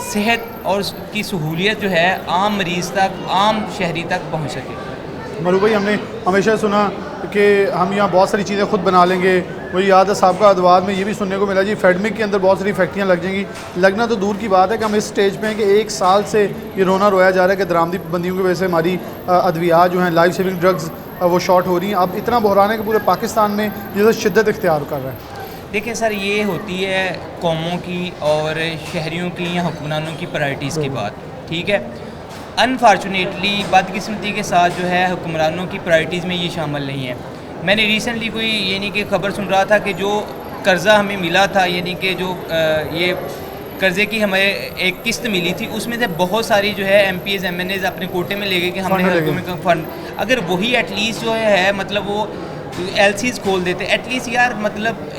सेहत और की सहूलियत जो है आम मरीज़ तक, आम शहरी तक पहुँच सके। मरूफ भाई, हमने हमेशा सुना कि हम यहाँ बहुत सारी चीज़ें खुद बना लेंगे। वही याद है साहब का अदवार में ये भी सुनने को मिला जी, फेडमिक के अंदर बहुत सारी फैक्ट्रियाँ लग जाएंगी। लगना तो दूर की बात है कि हम इस स्टेज पे हैं कि 1 साल से ये रोना रोया जा रहा है कि दरामदी पाबंदियों की वजह से हमारी अद्वियात जो हैं, लाइफ सेविंग ड्रग्स, वो शॉर्ट हो रही हैं। अब इतना बहरान है कि पूरे पाकिस्तान में ये शिद्दत इख्तियार कर रहा है। देखिए सर, ये होती है कौमों की और शहरियों की या हुक्मरानों की प्रायोरिटीज़ की बात, ठीक है। अनफॉर्चुनेटली बदकिस्मती के साथ जो है हुक्मरानों की प्रायोरिटीज़ में ये शामिल नहीं है। मैंने रिसेंटली कोई यानी कि खबर सुन रहा था कि जो कर्ज़ा हमें मिला था, यानी कि जो ये कर्ज़े की हमें एक किस्त मिली थी, उसमें से बहुत सारी जो है MPs MNAs अपने कोटे में ले गए कि हमने हल्कों फंड, अगर वही एटलीस्ट जो है मतलब वो LCs खोल देते एटलीस्ट यार, मतलब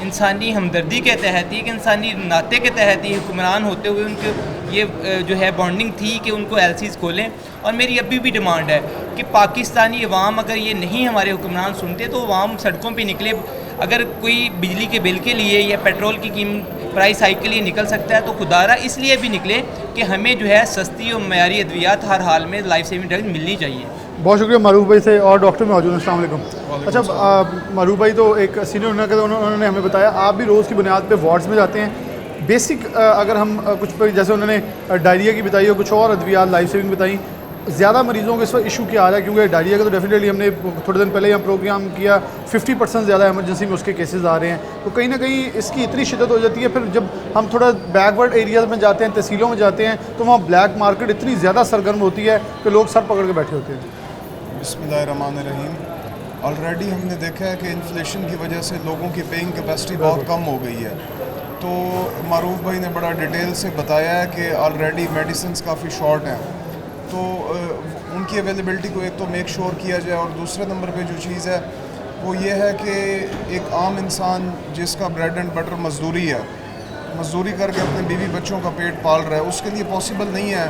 इंसानी हमदर्दी के तहत ही, कि इंसानी नाते के तहत ही हुक्मरान होते हुए उनके ये जो है बॉन्डिंग थी कि उनको LCs खोलें। और मेरी अभी भी डिमांड है कि पाकिस्तानी अवाम अगर ये नहीं हमारे हुक्मरान सुनते तो अवाम सड़कों पे निकले। अगर कोई बिजली के बिल के लिए या पेट्रोल की प्राइस हाइक के लिए निकल सकता है तो खुदारा इसलिए भी निकले कि हमें जो है सस्ती और मयारी अद्वियात हर हाल में लाइफ सेविंग ड्रग्स मिलनी चाहिए। बहुत शुक्रिया मारूफ भाई से। और डॉक्टर मौजूद हैं, अस्सलाम वालेकुम। अच्छा मारूफ भाई तो एक सीनियर उन्होंने हमें बताया आप भी रोज़ की बुनियाद पे वार्ड्स में जाते हैं। बेसिक अगर हम कुछ जैसे उन्होंने डायरिया की बताई और कुछ और अद्वियात लाइफ सेविंग बताई, ज़्यादा मरीज़ों को इस वक्त इशू क्या आ रहा है, क्योंकि डायरिया का तो डेफिनेटली हमने थोड़े दिन पहले यहाँ प्रोग्राम किया, 50% ज़्यादा एमरजेंसी में उसके केसेस आ रहे हैं। तो कहीं ना कहीं इसकी इतनी शिद्दत हो जाती है, फिर जब हम थोड़ा बैकवर्ड एरियाज़ में जाते हैं, तहसीलों में जाते हैं, तो वहाँ ब्लैक मार्केट इतनी ज़्यादा सरगर्म होती है कि लोग सर पकड़ के बैठे होते हैं। बिस्मिल्लाहिर्रहमानिर्रहीम। ऑलरेडी हमने देखा है कि इन्फ्लेशन की वजह से लोगों की पेइंग कैपेसिटी बहुत कम हो गई है। तो मारूफ भाई ने बड़ा डिटेल से बताया है कि ऑलरेडी मेडिसिन काफ़ी शॉर्ट हैं, तो उनकी अवेलेबिलिटी को एक तो मेक श्योर किया जाए, और दूसरे नंबर पे जो चीज़ है वो ये है कि एक आम इंसान जिसका ब्रेड एंड बटर मजदूरी है, मजदूरी करके अपने बीवी बच्चों का पेट पाल रहा है, उसके लिए पॉसिबल नहीं है।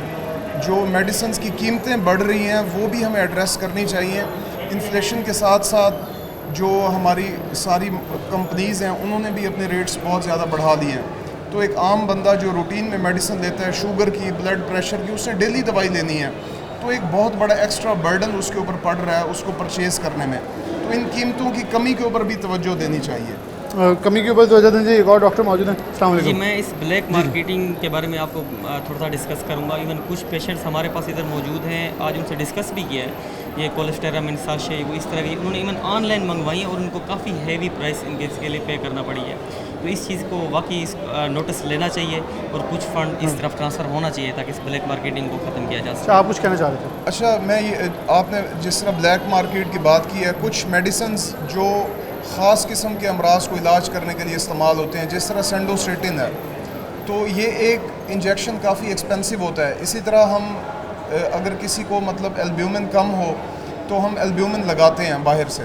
जो मेडिसिन की कीमतें बढ़ रही हैं वो भी हमें एड्रेस करनी चाहिए। इन्फ्लेशन के साथ साथ जो हमारी सारी कंपनीज़ हैं उन्होंने भी अपने रेट्स बहुत ज़्यादा बढ़ा दिए हैं। तो एक आम बंदा जो रूटीन में मेडिसिन लेता है, शुगर की, ब्लड प्रेशर की, उसने डेली दवाई लेनी है, तो एक बहुत बड़ा एक्स्ट्रा बर्डन उसके ऊपर पड़ रहा है उसको परचेज़ करने में। तो इन कीमतों की कमी के ऊपर भी तवज्जो देनी चाहिए। कमी के ऊपर तो वजह दीजिए। एक और डॉक्टर मौजूद हैं। अस्सलाम वालेकुम जी, मैं इस ब्लैक मार्केटिंग के बारे में आपको थोड़ा सा डिस्कस करूंगा। इवन कुछ पेशेंट्स हमारे पास इधर मौजूद हैं, आज उनसे डिस्कस भी किया है। ये कोलेस्टेरामिन साशे वो इस तरह की उन्होंने इवन ऑनलाइन मंगवाई है और उनको काफ़ी हैवी प्राइस इनके इसके लिए पे करना पड़ी है। तो इस चीज़ को वाकई नोटिस लेना चाहिए और कुछ फ़ंड इस तरफ ट्रांसफ़र होना चाहिए ताकि इस ब्लैक मार्केटिंग को ख़त्म किया जा सके। आप कुछ कहना चाह रहे थे? अच्छा, मैं ये आपने जिस तरह ब्लैक मार्केट की बात की है, कुछ मेडिसिन जो ख़ास किस्म के अमराज को इलाज करने के लिए इस्तेमाल होते हैं, जिस तरह सेंडोस्टेटिन है, तो ये एक इंजेक्शन काफ़ी एक्सपेंसिव होता है। इसी तरह हम अगर किसी को मतलब एल्ब्यूमिन कम हो तो हम एल्ब्यूमिन लगाते हैं बाहर से।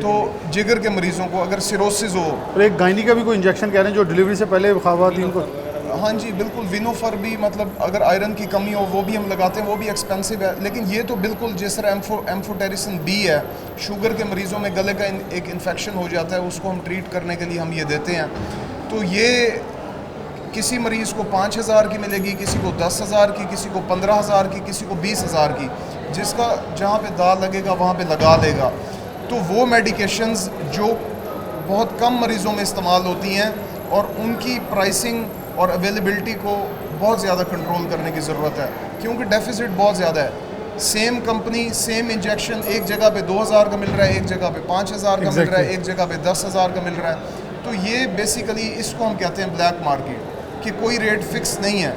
तो जिगर के मरीज़ों को अगर सिरोसिस हो, और एक गायनी का भी कोई इंजेक्शन कह रहे हैं जो डिलीवरी से पहले ख़वातीन को, हाँ जी बिल्कुल, विनोफर भी, मतलब अगर आयरन की कमी हो वो भी हम लगाते हैं, वो भी एक्सपेंसिव है। लेकिन ये तो बिल्कुल जिस तरह एम्फोटेरिसिन बी है, शुगर के मरीज़ों में गले का एक इन्फेक्शन हो जाता है, उसको हम ट्रीट करने के लिए हम ये देते हैं। तो ये किसी मरीज़ को 5,000 की मिलेगी, किसी को 10,000 की, किसी को 15,000 की, किसी को 20,000 की, जिसका जहाँ पे दाल लगेगा वहाँ पे लगा लेगा। तो वो मेडिकेशंस जो बहुत कम मरीज़ों में इस्तेमाल होती हैं और उनकी प्राइसिंग और अवेलेबिलिटी को बहुत ज़्यादा कंट्रोल करने की ज़रूरत है, क्योंकि डेफिसिट बहुत ज़्यादा है। सेम कंपनी सेम इंजेक्शन एक जगह पे 2,000 का मिल रहा है, एक जगह पे 5,000 का मिल रहा है, एक जगह पे 10,000 का मिल रहा है। तो ये बेसिकली इसको हम कहते हैं ब्लैक मार्केट, कि कोई रेट फिक्स नहीं है।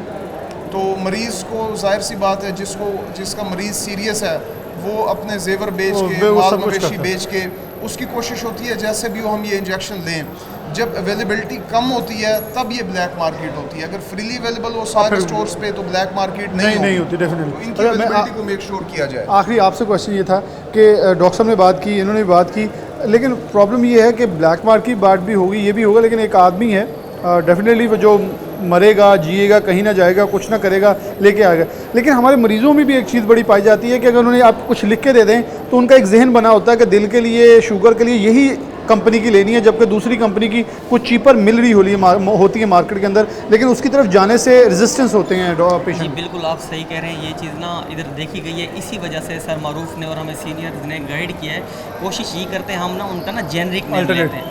तो मरीज़ को जाहिर सी बात है, जिसका मरीज़ सीरियस है वो अपने जेवर बेच के, माल मवेशी बेच के, उसकी कोशिश होती है जैसे भी हो हम ये इंजेक्शन लें। जब अवेलेबिलिटी कम होती है तब ये ब्लैक मार्केट होती है। अगर फ्रीली अवेलेबल हो सारे स्टोर्स पे तो ब्लैक मार्केट नहीं होती डेफिनेटली। तो इनकी अवेलेबिलिटी को मेक श्योर किया जाए। आखिरी आपसे क्वेश्चन ये था कि डॉक्टर साहब ने बात की, इन्होंने बात की, लेकिन प्रॉब्लम ये है कि ब्लैक मार्केट की बात भी होगी, ये भी होगा, लेकिन एक आदमी है डेफिनेटली वो जो मरेगा, जिएगा, कहीं ना जाएगा, कुछ ना करेगा, लेके आएगा। लेकिन हमारे मरीज़ों में भी एक चीज़ बड़ी पाई जाती है कि अगर उन्होंने आप कुछ लिख के दे दें तो उनका एक जहन बना होता है कि दिल के लिए, शुगर के लिए यही कंपनी की लेनी है, जबकि दूसरी कंपनी की कुछ चीपर मिल रही होती है मार्केट के अंदर, लेकिन उसकी तरफ जाने से रेजिस्टेंस होते हैं पेशेंट। जी बिल्कुल, आप सही कह रहे हैं। ये चीज़ ना इधर देखी गई है, इसी वजह से सर मारूफ ने और हमें सीनियर्स ने गाइड किया है। कोशिश ये करते हैं हम ना उनका ना जेनरिक नेम लेते हैं,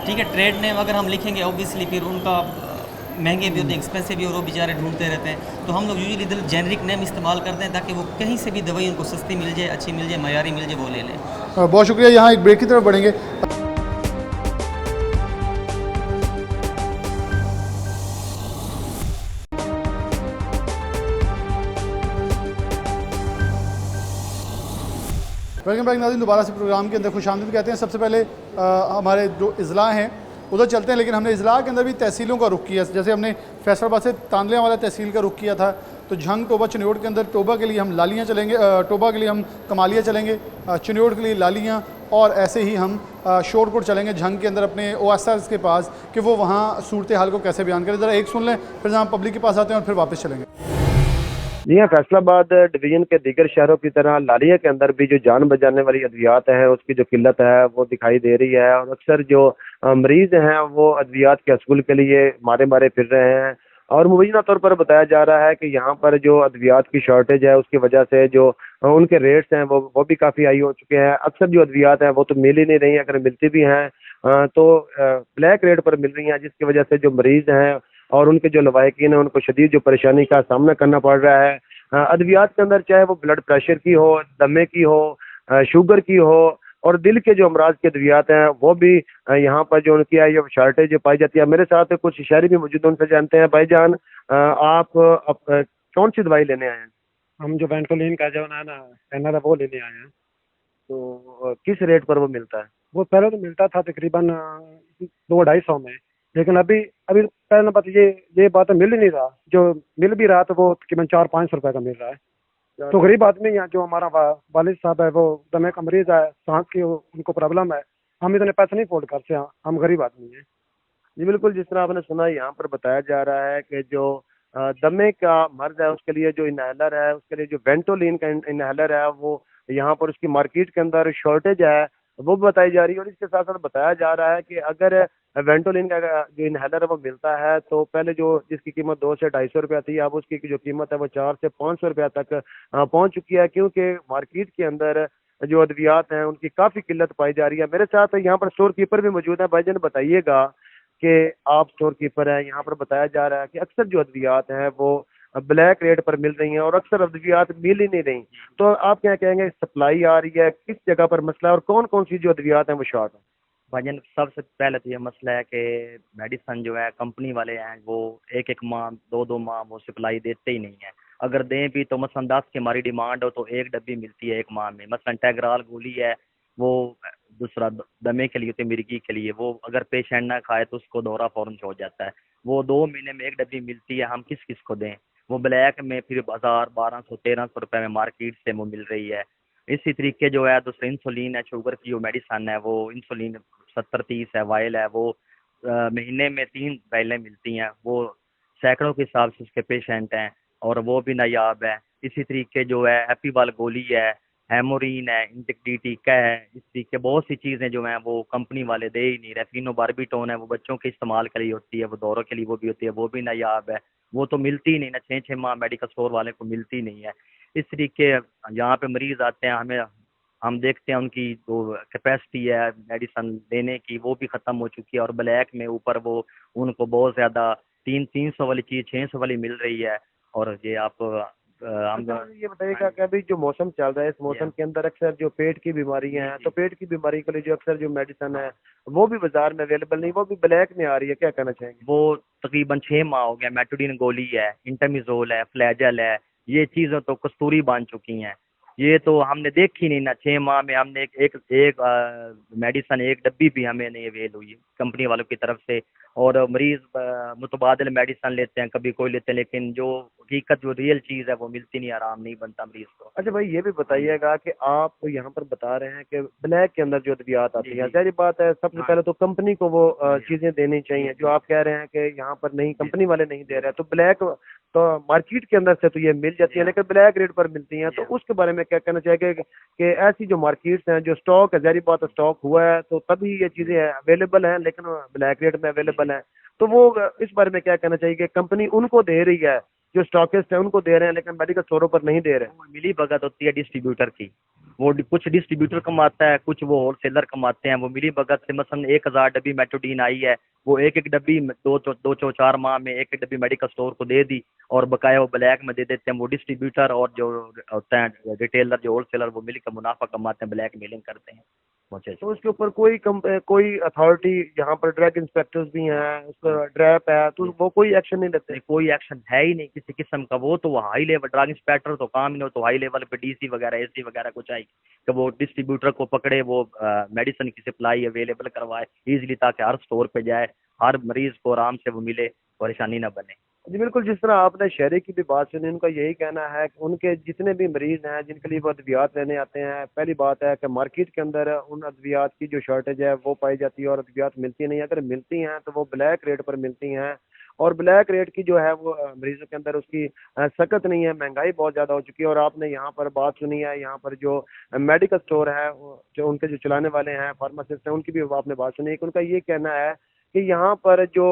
ठीक है। ट्रेड नेम अगर हम लिखेंगे ऑब्वियसली फिर उनका महंगे भी होते हैं, एक्सपेंसिव भी, और वो बेचारे ढूंढते रहते हैं। तो हम लोग यूजुअली इधर जेनरिक नेम इस्तेमाल करते हैं ताकि वो कहीं से भी दवाई उनको सस्ती मिल जाए, अच्छी मिल जाए, मयारी मिल जाए, वो ले लें। बहुत शुक्रिया। यहाँ एक ब्रेक की तरफ बढ़ेंगे। वेलकम बैक नाज़रीन, दोबारा से प्रोग्राम के अंदर खुशामदीद कहते हैं। सबसे पहले हमारे जो इजला हैं उधर चलते हैं, लेकिन हमने इजला के अंदर भी तहसीलों का रुख किया। जैसे हमने फैसलाबाद से तांदलिया वाला तहसील का रुख किया था, तो झंग, टोबा, चिन्योट के अंदर टोबा के लिए हम लालियाँ चलेंगे, टोबा के लिए हम कमालिया चलेंगे, चिन्योट के लिए लालियाँ, और ऐसे ही हम शोरकोट चलेंगे झंग के अंदर अपने ओएसएस के पास कि वो वहाँ सूरत हाल को कैसे बयान करें। ज़रा एक सुन लें, फिर हम पब्लिक के पास आते हैं और फिर वापस चलेंगे। जी हाँ, फैसलाबाद डिवीज़न के दीगर शहरों की तरह लालिया के अंदर भी जो जान बचाने वाली अद्वियात है उसकी जो किल्लत है वो दिखाई दे रही है, और अक्सर जो मरीज़ हैं वो अद्वियात के हसूल के लिए मारे फिर रहे हैं। और मुबैना तौर पर बताया जा रहा है कि यहाँ पर जो अद्वियात की शॉर्टेज है उसकी वजह से जो उनके रेट्स हैं वो भी काफ़ी हाई हो चुके हैं। अक्सर जो अद्वियात हैं वो तो मिल ही नहीं रही, अगर मिलती भी हैं तो ब्लैक रेट पर मिल रही हैं, जिसकी वजह से जो मरीज़ हैं और उनके जो लवाहिकीन हैं उनको शदीद जो परेशानी का सामना करना पड़ रहा है। अद्वियात के अंदर चाहे वो ब्लड प्रेशर की हो, दमे की हो, शुगर की हो और दिल के जो अमराज के अद्वियात हैं वो भी यहाँ पर जो उनकी है ये शॉर्टेज पाई जाती है। मेरे साथ कुछ शहरी भी मौजूद हैं, उनसे जानते हैं। भाईजान आप कौन सी दवाई लेने आए हैं? हम जो वेंटोलिन का जो है ना स्कैनर है वो लेने आए हैं। तो किस रेट पर वो मिलता है? वो पहले तो मिलता था तकरीबन 200-250 में, लेकिन अभी अभी पहले बात ये बात मिल ही नहीं रहा। जो मिल भी रहा तो वो तकरीबन 400-500 रुपये का मिल रहा है। तो गरीब आदमी यहाँ जो हमारा वालिद साहब है वो दमे का मरीज है, सांस की उनको प्रॉब्लम है, हम इतने पैसे नहीं अफोर्ड करते हैं, हम गरीब आदमी हैं। जी बिल्कुल, जिस तरह आपने सुना यहाँ पर बताया जा रहा है कि जो दमे का मर्ज है उसके लिए जो इनहेलर है, उसके लिए जो वेंटोलिन का इनहेलर है वो यहाँ पर उसकी मार्केट के अंदर शॉर्टेज है वो बताई जा रही है। और इसके साथ साथ बताया जा रहा है कि अगर वेंटोलिन का जो इनहेलर है वो मिलता है तो पहले जो जिसकी कीमत 200 से 250 रुपया थी, अब उसकी जो कीमत है वो 400 से 500 रुपया तक पहुंच चुकी है, क्योंकि मार्केट के अंदर जो अद्वियात हैं उनकी काफ़ी किल्लत पाई जा रही है। मेरे साथ यहाँ पर स्टोर कीपर भी मौजूद है। भाईजान बताइएगा कि आप स्टोर कीपर हैं, यहाँ पर बताया जा रहा है कि अक्सर जो अद्वियात हैं वो ब्लैक रेट पर मिल रही हैं और अक्सर अद्वियात मिल ही नहीं रही। तो आप क्या कहेंगे, सप्लाई आ रही है, किस जगह पर मसला है और कौन कौन सी जो अद्वियात हैं वो शॉर्ट है? भाईजान सबसे पहले तो ये मसला है कि मेडिसन जो है कंपनी वाले हैं वो एक एक माह 2-2 माह वो सप्लाई देते ही नहीं है। अगर दें भी तो मसलन 10 की हमारी डिमांड हो तो एक डब्बी मिलती है एक माह में। मसलन टैगराल गोली है वो दूसरा दमे के लिए होती है, मिर्गी के लिए, वो अगर पेशेंट ना खाए तो उसको दौरा फौरन हो जाता है। वो 2 महीने में एक डब्बी मिलती है, हम किस किस को दें? वो ब्लैक में फिर 1000-1200-1300 रुपये में मार्केट से वो मिल रही है। इसी तरीके जो है दूसरा इंसुलिन है, शुगर की जो मेडिसन है वो इंसुलिन 70-30 है, वायल है, वो महीने में 3 वायलें मिलती हैं, वो सैकड़ों के हिसाब से उसके पेशेंट हैं और वो भी नायाब है। इसी तरीके जो है एपीवाल गोली है, हेमोरीन है, इंटेक्टिका है, इस तरीके बहुत सी चीज़ें जो हैं वो कंपनी वाले दे ही नहीं रहे। फिनोबार्बिटोन है वो बच्चों के इस्तेमाल के लिए होती है, वो दौरों के लिए वो भी होती है, वो भी नायाब है, वो तो मिलती ही नहीं ना, 6-6 माह मेडिकल स्टोर वाले को मिलती नहीं है। इस तरीके यहाँ पे मरीज़ आते हैं, हम देखते हैं उनकी जो कैपेसिटी है मेडिसन देने की वो भी ख़त्म हो चुकी है और ब्लैक में ऊपर वो उनको बहुत ज़्यादा 300 वाली चीज़ 600 वाली मिल रही है। और ये आप हम ये बताइएगा कि अभी जो मौसम चल रहा है इस मौसम के अंदर अक्सर जो पेट की बीमारियां हैं, तो पेट की बीमारी के लिए जो अक्सर जो मेडिसिन है वो भी बाजार में अवेलेबल नहीं, वो भी ब्लैक में आ रही है, क्या कहना चाहेंगे? वो तकरीबन 6 माह हो गया, मेटोडिन गोली है, इंटरमिजोल है, फ्लैजल है, ये चीज़ें तो कस्तूरी बन चुकी हैं। ये तो हमने देखी नहीं ना, 6 माह में हमने एक मेडिसन एक डब्बी भी हमें नहीं अवेल हुई कंपनी वालों की तरफ से। और मरीज़ मुतबादिल मेडिसन लेते हैं, कभी कोई लेते हैं, लेकिन जो हकीकत जो रियल चीज़ है वो मिलती नहीं, आराम नहीं बनता मरीज़ को। अच्छा भाई, ये भी बताइएगा कि आप यहाँ पर बता रहे हैं कि ब्लैक के अंदर जो अद्वियात आती है, जाहिर बात है सबसे पहले तो कंपनी को वो चीज़ें देनी चाहिए जो आप कह रहे हैं कि यहाँ पर नहीं, कंपनी वाले नहीं दे रहे हैं, तो ब्लैक तो मार्केट के अंदर से तो ये मिल जाती है लेकिन ब्लैक रेट पर मिलती हैं, तो उसके बारे में क्या कहना चाहिए कि ऐसी जो मार्केट्स हैं जो स्टॉक है, जाहिर बात स्टॉक हुआ है तो तभी ये चीज़ें अवेलेबल हैं लेकिन ब्लैक रेट में अवेलेबल हैं, तो वो इस बारे में क्या कहना चाहिए कि कंपनी उनको दे रही है, जो स्टॉकिस्ट है उनको दे रहे हैं लेकिन मेडिकल स्टोरों पर नहीं दे रहे हैं? मिली भगत होती है डिस्ट्रीब्यूटर की, वो कुछ डिस्ट्रीब्यूटर कमाता है, कुछ वो होलसेलर कमाते हैं। वो मिली भगत से मसलन 1000 डब्बी मेटोडीन आई है, वो एक डब्बी 2-4 माह में एक डब्बी मेडिकल स्टोर को दे दी और बकाया वो ब्लैक में दे देते हैं। वो डिस्ट्रीब्यूटर और जो होता है रिटेलर जो होलसेलर वो मिलकर मुनाफा कमाते हैं, ब्लैक मेलिंग करते हैं। तो उसके ऊपर कोई अथॉरिटी, यहाँ पर ड्रग इंस्पेक्टर्स भी हैं, उसका ड्रैप है, तो वो कोई एक्शन नहीं लेते? कोई एक्शन है ही नहीं किसी किस्म का। वो तो हाई लेवल ड्रग इंस्पेक्टर तो काम ही नहीं, तो हाई लेवल पे डीसी वगैरह एसडी वगैरह कुछ आई कि वो डिस्ट्रीब्यूटर को पकड़े, वो मेडिसिन की सप्लाई अवेलेबल करवाए इजीली ताकि हर स्टोर पे जाए, हर मरीज को आराम से वो मिले, परेशानी ना बने। जी बिल्कुल, जिस तरह आपने शहरी की भी बात सुनी, उनका यही कहना है कि उनके जितने भी मरीज हैं जिनके लिए वो अद्वियात लेने आते हैं, पहली बात है कि मार्केट के अंदर उन अद्वियात की जो शॉर्टेज है वो पाई जाती है और अद्वियात मिलती नहीं। अगर मिलती हैं तो वो ब्लैक रेट पर मिलती हैं और ब्लैक रेट की जो है वो मरीजों के अंदर उसकी सकत नहीं है, महंगाई बहुत ज़्यादा हो चुकी है। और आपने यहाँ पर बात सुनी है, यहाँ पर जो मेडिकल स्टोर है जो उनके जो चलाने वाले हैं फार्मासिस्ट हैं, उनकी भी आपने बात सुनी है कि उनका ये कहना है कि यहाँ पर जो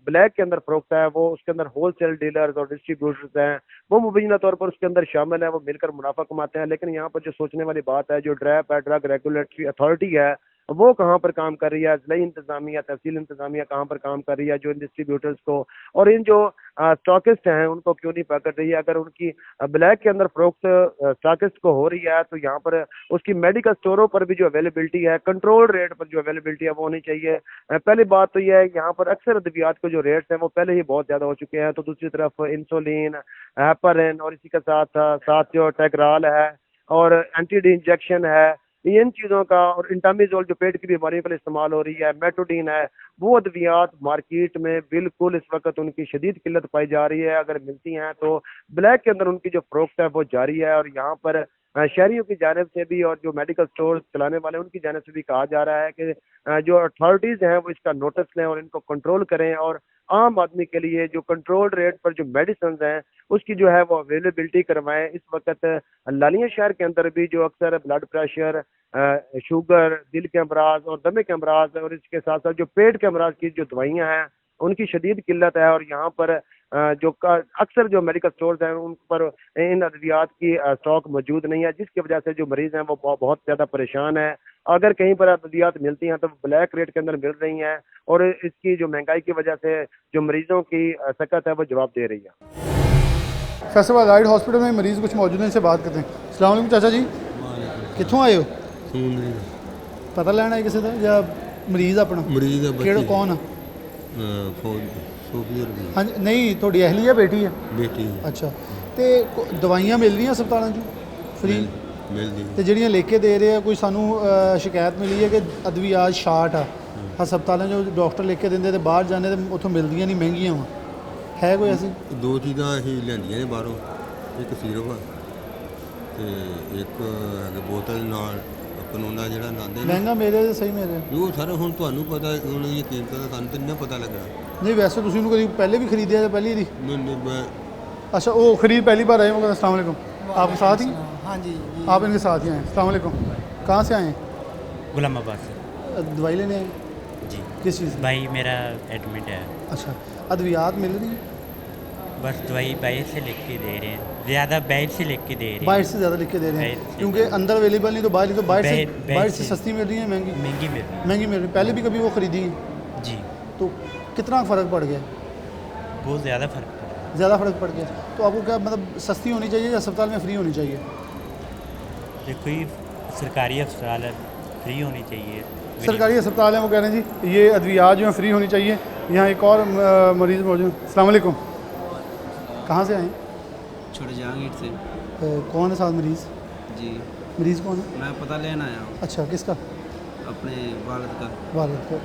ब्लैक के अंदर फरोख्त है वो उसके अंदर होलसेल डीलर्स और डिस्ट्रीब्यूटर्स हैं वो मुबैना तौर पर उसके अंदर शामिल है, वो मिलकर मुनाफा कमाते हैं। लेकिन यहाँ पर जो सोचने वाली बात है, जो ड्रैप है, ड्रग रेगुलेटरी अथॉरिटी है, वो कहाँ पर काम कर रही है, ज़िला इंतज़ामिया, तहसील इंतज़ामिया कहाँ पर काम कर रही है, जो इन डिस्ट्रीब्यूटर्स को और इन जो स्टॉकिस्ट हैं उनको क्यों नहीं पकड़ रही है। अगर उनकी ब्लैक के अंदर फरोख्त स्टॉकिस्ट को हो रही है तो यहाँ पर उसकी मेडिकल स्टोरों पर भी जो अवेलेबिलिटी है, कंट्रोल रेट पर जो अवेलेबिलिटी है वो होनी चाहिए। पहली बात तो यह है यहाँ पर अक्सर अद्वियात के जो रेट्स हैं वो पहले ही बहुत ज़्यादा हो चुके हैं। तो दूसरी तरफ इंसुलिन, हेपारिन और इसी के साथ साथ जो टेग्राल है और एंटी डी इंजेक्शन है, इन चीज़ों का और इंटामिजोल जो पेट की बीमारियों के लिए इस्तेमाल हो रही है, मेटोडीन है, वो अद्वियात मार्केट में बिल्कुल इस वक्त उनकी शदीद किल्लत पाई जा रही है। अगर मिलती हैं तो ब्लैक के अंदर उनकी जो फरोख्त है वो जारी है। और यहाँ पर शहरियों की जानिब से भी और जो मेडिकल स्टोर चलाने वाले उनकी जानिब से भी कहा जा रहा है कि जो अथॉरिटीज़ हैं वो इसका नोटिस लें और इनको कंट्रोल करें और आम आदमी के लिए जो कंट्रोल रेट पर जो मेडिसिन हैं उसकी जो है वो अवेलेबिलिटी करवाएं। इस वक्त लालिया शहर के अंदर भी जो अक्सर ब्लड प्रेशर, शुगर, दिल के अमराज और दमे के अमराज और इसके साथ साथ जो पेट के अमराज की जो दवाइयाँ हैं उनकी शदीद किल्लत है। और यहाँ पर अक्सर जो मेडिकल स्टोर्स हैं उन पर इन अद्वियात की स्टॉक मौजूद नहीं है, जिसकी वजह से जो मरीज़ हैं वो बहुत ज़्यादा परेशान है। अगर कहीं पर अद्वियात मिलती हैं तो ब्लैक रेट के अंदर मिल रही हैं और इसकी जो महंगाई की वजह से जो मरीजों की सकत है वो जवाब दे रही है। फैसलाबाद राइड हॉस्पिटल में मरीज़ कुछ मौजूद हैं, इनसे बात करते हैं। अस्सलाम वालेकुम चाचा जी, कित्थों आए हो? पता लेना है किसी का या मरीज़ अपना? मरीज़ केड़ा कौन है? हाँ जी, नहीं थोड़ी अहली है बेटी है? बेटी। अच्छा, तो दवाइयाँ मिल रही हैं अस्पतालों चों फ्री? मिलदी तो ਜਿਹੜੀਆਂ लेके दे रहे हैं, कोई सानू शिकायत मिली है कि अद्वियात शार्ट आ हस्पतालों जो डॉक्टर लिख के देंगे तो बाहर जाने तो उतों मिलदियां नहीं, महंगियां वा है कोई ऐसी? दो चीज़ां असीं लिआंदियां ने बाहरों, एक सिरप आ ते एक बोतल नाल कानूना जिहड़ा लांदे ने। महंगा मेरे सही मेरे वो सारा हुण तुहानूं पता हुण ये कीमतां दा सानूं तो नहीं पता लगना। नहीं वैसे तुसीं उन्होंने कभी पहले भी खरीदिया या पहली दी? नहीं मैं अच्छा वो खरीद पहली बार आए हो? अस्सलाम वालेकुम, आप साथ ही? हाँ जी, आप इनके साथ ही आए? अस्सलाम वालेकुम, कहाँ से आए हैं? गुलामाबाद से। दवाई लेने आए? जी। किस चीज़? भाई मेरा एडमिट है। अच्छा, अद्वियात मिल रही है? बस दवाई बाहर से लिख के दे रहे हैं, ज़्यादा बाहर से लिख के दे रहे हैं। बाहर से ज़्यादा लिख के दे रहे हैं क्योंकि अंदर अवेलेबल नहीं, तो बाहर से सस्ती मिल रही है, महंगी मिल रही है। महंगी मिल रही है। पहले भी कभी वो खरीदी है? जी। तो कितना फ़र्क पड़ गया? बहुत ज़्यादा फ़र्क पड़ा। ज़्यादा फ़र्क पड़ गया। तो आपको क्या मतलब सस्ती होनी चाहिए या अस्पताल में फ्री होनी चाहिए? देखो ये सरकारी अस्पताल है, फ्री होनी चाहिए। सरकारी अस्पताल है, वो कह रहे हैं जी ये अद्वियात जो है फ्री होनी चाहिए। यहाँ एक और मरीज़ मौजूद। अस्सलाम वालेकुम, कहाँ से आए? छोटे जहांगीर से। कौन है साथ मरीज़? जी। मरीज़ कौन है? मैं पता लेना आया हूँ। अच्छा, किसका? अपने वालिद का। वालिद का।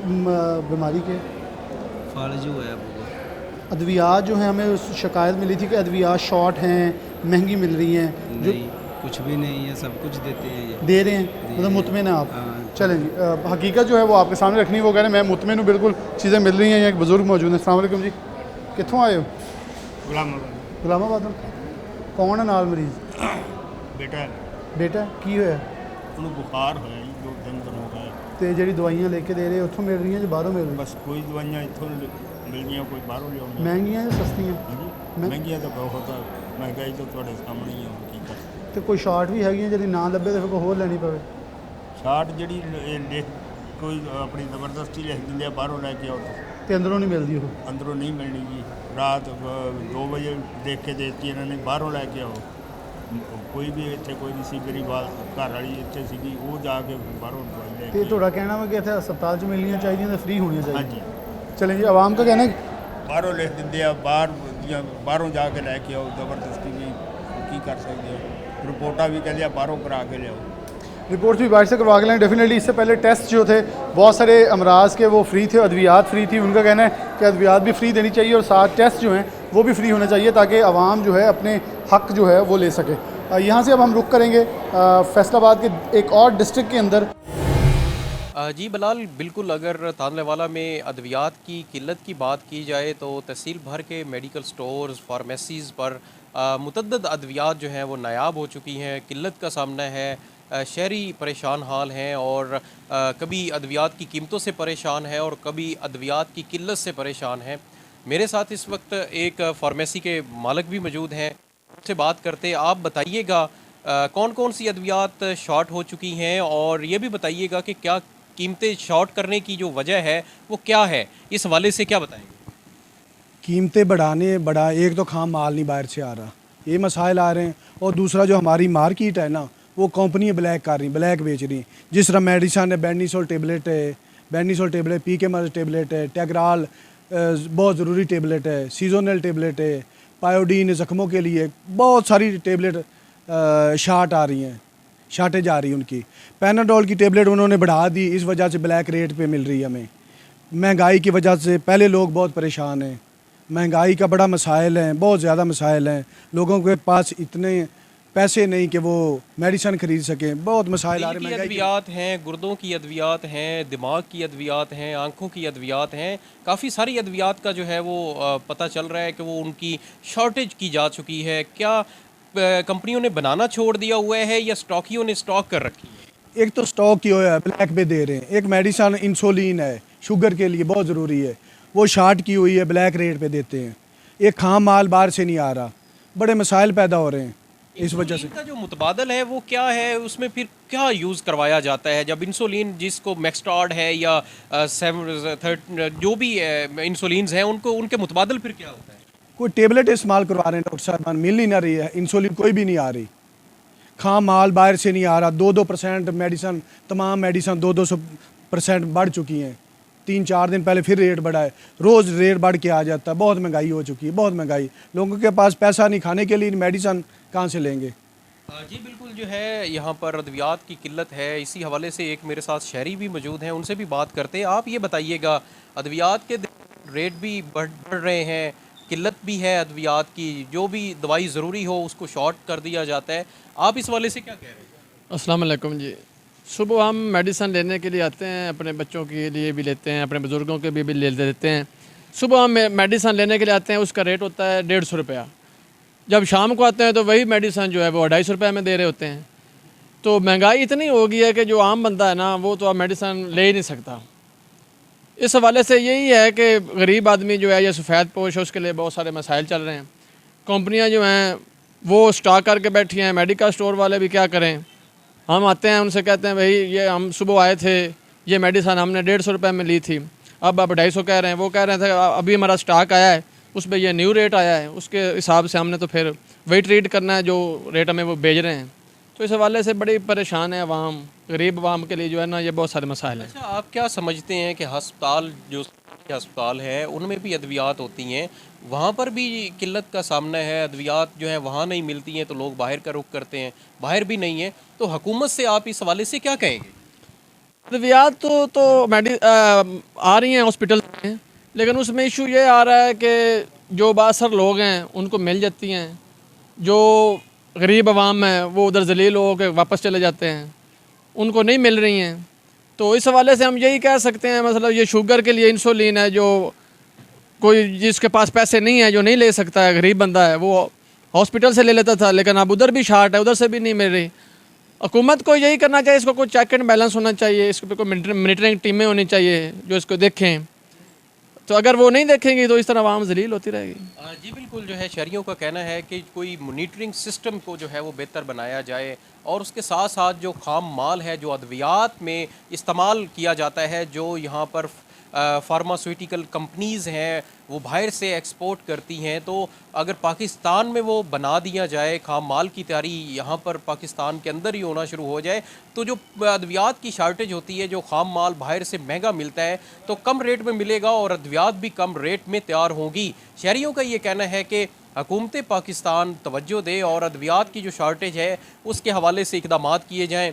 बीमारी के? फालजू है अबू को। अद्वियात जो है हमें शिकायत मिली थी कि अद्वियात शॉर्ट हैं, महंगी मिल रही हैं। जो कुछ भी नहीं है, सब कुछ देते हैं ये। दे रहे हैं, मतलब मुतमिन है आप? चलें जी, हकीकत जो है वो आपके सामने रखनी है। वो कह रहे हैं मैं मुतमिन हूँ, बिल्कुल चीज़ें मिल रही हैं। यहाँ एक बुज़ुर्ग मौजूद है। अस्सलाम वालेकुम जी, कित्थों आए हो? गुलामाबाद। कौन है नाल मरीज़? बेटा है। बेटा की होया? उन्हें बुखार होया जी, 2 दिन हो गए। तो जी दवाइयाँ लेके दे रहे उत्थों मिल रही हैं जो बाहरों मिल रही? बस कोई दवाइयाँ इत्थों मिलदियां, कोई बाहरों लिया। महंगियाँ या सस्तियाँ? महंगियाँ तो बहुत है, महंगाई तो थोड़े सामने ही है की कर। तो कोई शॉर्ट भी हैगी जी ना लभे तो फिर कोई होर लैनी पवे? शॉर्ट जी कोई अपनी ज़बरदस्ती लिख देंगे बाहरों लैके आओ तो अंदरों नहीं मिलती? वो अंदरों नहीं मिलनी जी, रात 2 बजे देख के देती इन्होंने, बाहरों लैके आओ। कोई भी इतने कोई नहीं सी, मेरी घर वाली इतने सी, वो जाके बाहरों दवाई ले। तो थोड़ा कहना वा कि इतने अस्पताल च मिलनी चाहिए तो फ्री होनी चाहिए? हाँ जी। चलें जी, आवाम का कहना है बाहरों लिख देंगे, बाहरों जाके लैके आओ, जबरदस्ती भी की कर सकते हो। रिपोर्टा भी कह लिया बाहरों करा के लियाओ। रिपोर्ट्स भी बाहर से करवा के लाएँ डेफिनेटली। इससे पहले टेस्ट जो थे बहुत सारे अमराज के वो फ्री थे, अद्वियात फ्री थी। उनका कहना है कि अद्वियात भी फ्री देनी चाहिए और साथ टेस्ट जो हैं वो भी फ्री होने चाहिए ताकि आवाम जो है अपने हक़ जो है वो ले सके। यहाँ से अब हम रुख करेंगे फैसलाबाद के एक और डिस्ट्रिक्ट के अंदर। जी बिलाल, बिल्कुल अगर तानलेवाला में अद्वियात की किल्लत की बात की जाए तो तहसील भर के मेडिकल स्टोर्स, फार्मेसीज़ पर मुतअद्दिद अद्वियात जो हैं वो नायाब हो चुकी हैं, किल्लत का सामना है। शहरी परेशान हाल हैं और कभी अद्वियात की कीमतों से परेशान है और कभी अद्वियात की किल्लत से परेशान है। मेरे साथ इस वक्त एक फार्मेसी के मालिक भी मौजूद हैं, उनसे बात करते। आप बताइएगा कौन कौन सी अद्वियात शॉर्ट हो चुकी हैं और ये भी बताइएगा कि क्या कीमतें शॉर्ट करने की जो वजह है वो क्या है, इस हवाले से क्या बताएंगे? कीमतें बढ़ा एक तो खाम माल नहीं बाहर से आ रहा, ये मसाइल आ रहे हैं, और दूसरा जो हमारी मार्केट है ना, वो कंपनी ब्लैक कर रही, ब्लैक बेच रही। जिस तरह मेडिसन है, बेनिसोल टेबलेट है, पीके टेबलेट है, टैगराल बहुत ज़रूरी टेबलेट है, सीजोनल टेबलेट है, पायोडीन ज़ख्मों के लिए, बहुत सारी टेबलेट शार्ट आ रही हैं, शार्टेज आ रही है उनकी। पैनाडोल की टेबलेट उन्होंने बढ़ा दी, इस वजह से ब्लैक रेट पे मिल रही है हमें। महंगाई की वजह से पहले लोग बहुत परेशान हैं, महंगाई का बड़ा मसाइल है, बहुत ज़्यादा मसाइल हैं, लोगों के पास इतने पैसे नहीं कि वो मेडिसन खरीद सकें, बहुत मसाइल आ रहे हैं। अद्वियात हैं, गुर्दों की अद्वियात हैं, दिमाग की अद्वियात हैं, आँखों की अद्वियात हैं, काफ़ी सारी अद्वियात का जो है वो पता चल रहा है कि वो उनकी शॉर्टेज की जा चुकी है। क्या कंपनियों ने बनाना छोड़ दिया हुआ है या स्टॉकियों ने स्टॉक कर रखी है? एक तो स्टॉक की हुआ है, ब्लैक पे दे रहे हैं। एक मेडिसन इंसुलिन है, शुगर के लिए बहुत ज़रूरी है, वो शार्ट की हुई है, ब्लैक रेट पे देते हैं। एक खाम माल बाहर से नहीं आ रहा, बड़े मसाइल पैदा हो रहे हैं इस वजह से। का जो मुतबादल है वो क्या है, उसमें फिर क्या यूज़ करवाया जाता है? जब इंसुलिन जिसको मैक्सटार्ड है या जो भी इंसुलिन्स हैं उनको उनके मुतबादल फिर क्या होता है? कोई टेबलेट इस्तेमाल करवा रहे हैं डॉक्टर साहब, मिल ही ना रही है, इंसुलिन कोई भी नहीं आ रही, खाम माल बाहर से नहीं आ रहा। 2% मेडिसन, तमाम मेडिसन 200% बढ़ चुकी हैं। 3-4 दिन पहले फिर रेट बढ़ा है, रोज़ रेट बढ़ के आ जाता है। बहुत महंगाई हो चुकी है, बहुत महंगाई, लोगों के पास पैसा नहीं, खाने के लिए मेडिसन कहाँ से लेंगे? जी बिल्कुल, जो है यहाँ पर अद्वियात की किल्लत है। इसी हवाले से एक मेरे साथ शहरी भी मौजूद हैं, उनसे भी बात करते हैं। आप ये बताइएगा, अद्वियात के रेट भी बढ़ रहे हैं, किल्लत भी है अद्वियात की, जो भी दवाई ज़रूरी हो उसको शॉर्ट कर दिया जाता है, आप इस वाले से क्या कह रहे हैं? अस्सलाम वालेकुम जी। सुबह हम मेडिसन लेने के लिए आते हैं, अपने बच्चों के लिए भी लेते हैं, अपने बुज़ुर्गों के भी ले लेते हैं। सुबह हम मेडिसन लेने के लिए आते हैं, उसका रेट होता है 150 रुपया। जब शाम को आते हैं तो वही मेडिसन जो है वो 250 रुपये में दे रहे होते हैं। तो महंगाई इतनी हो गई है कि जो आम बंदा है ना, वो तो अब मेडिसन ले ही नहीं सकता। इस हवाले से यही है कि गरीब आदमी जो है, या सफ़ेद पोश है, उसके लिए बहुत सारे मसाइल चल रहे हैं। कंपनियां जो हैं वो स्टॉक करके बैठी हैं, मेडिकल स्टोर वाले भी क्या करें। हम आते हैं, उनसे कहते हैं भाई ये हम सुबह आए थे, ये मेडिसन हमने 150 रुपये में ली थी, अब आप 250 कह रहे हैं। वो कह रहे थे अभी हमारा स्टॉक आया है, उस पर यह न्यू रेट आया है, उसके हिसाब से हमने तो फिर वही ट्रीट करना है जो रेट हमें वो भेज रहे हैं। तो इस हवाले से बड़ी परेशान है आवाम, गरीब आवाम के लिए जो है ना, ये बहुत सारे मसाइल हैं। अच्छा, आप क्या समझते हैं कि हस्पताल जो हस्पताल है उनमें भी अद्वियात होती हैं, वहाँ पर भी किल्लत का सामना है, अद्वियात जो है वहाँ नहीं मिलती हैं तो लोग बाहर का रुख करते हैं, बाहर भी नहीं है, तो हुकूमत से आप इस हवाले से क्या कहेंगे? अद्वियात तो आ रही हैं हॉस्पिटल में, लेकिन उसमें इशू ये आ रहा है कि जो बासर लोग हैं उनको मिल जाती हैं, जो गरीब आवाम है वो उधर जलील हो के वापस चले जाते हैं, उनको नहीं मिल रही हैं। तो इस हवाले से हम यही कह सकते हैं, मतलब ये शुगर के लिए इंसुलिन है, जो कोई जिसके पास पैसे नहीं है, जो नहीं ले सकता है, गरीब बंदा है, वो हॉस्पिटल से ले लेता था, लेकिन अब उधर भी शार्ट है, उधर से भी नहीं मिल रही। हुकूमत को यही करना चाहिए, इसको कोई चेक एंड बैलेंस होना चाहिए, इसको कोई मॉनिटरिंग टीमें होनी चाहिए जो इसको देखें। तो अगर वो नहीं देखेंगे तो इस तरह आवाम जलील होती रहेगी। जी बिल्कुल, जो है शहरियों का कहना है कि कोई मॉनिटरिंग सिस्टम को जो है वो बेहतर बनाया जाए, और उसके साथ साथ जो खाम माल है जो अद्वियात में इस्तेमाल किया जाता है, जो यहाँ पर फार्मास्यूटिकल कंपनीज़ हैं वो बाहर से एक्सपोर्ट करती हैं, तो अगर पाकिस्तान में वो बना दिया जाए, खाम माल की तैयारी यहाँ पर पाकिस्तान के अंदर ही होना शुरू हो जाए, तो जो अद्वियात की शार्टेज होती है, जो खाम माल बाहर से महंगा मिलता है तो कम रेट में मिलेगा और अद्वियात भी कम रेट में तैयार होगी। शहरियों का ये कहना है कि हुकूमत पाकिस्तान तवज्जो दे और अद्वियात की जो शार्टेज है उसके हवाले से इक़दामात किए जाएँ।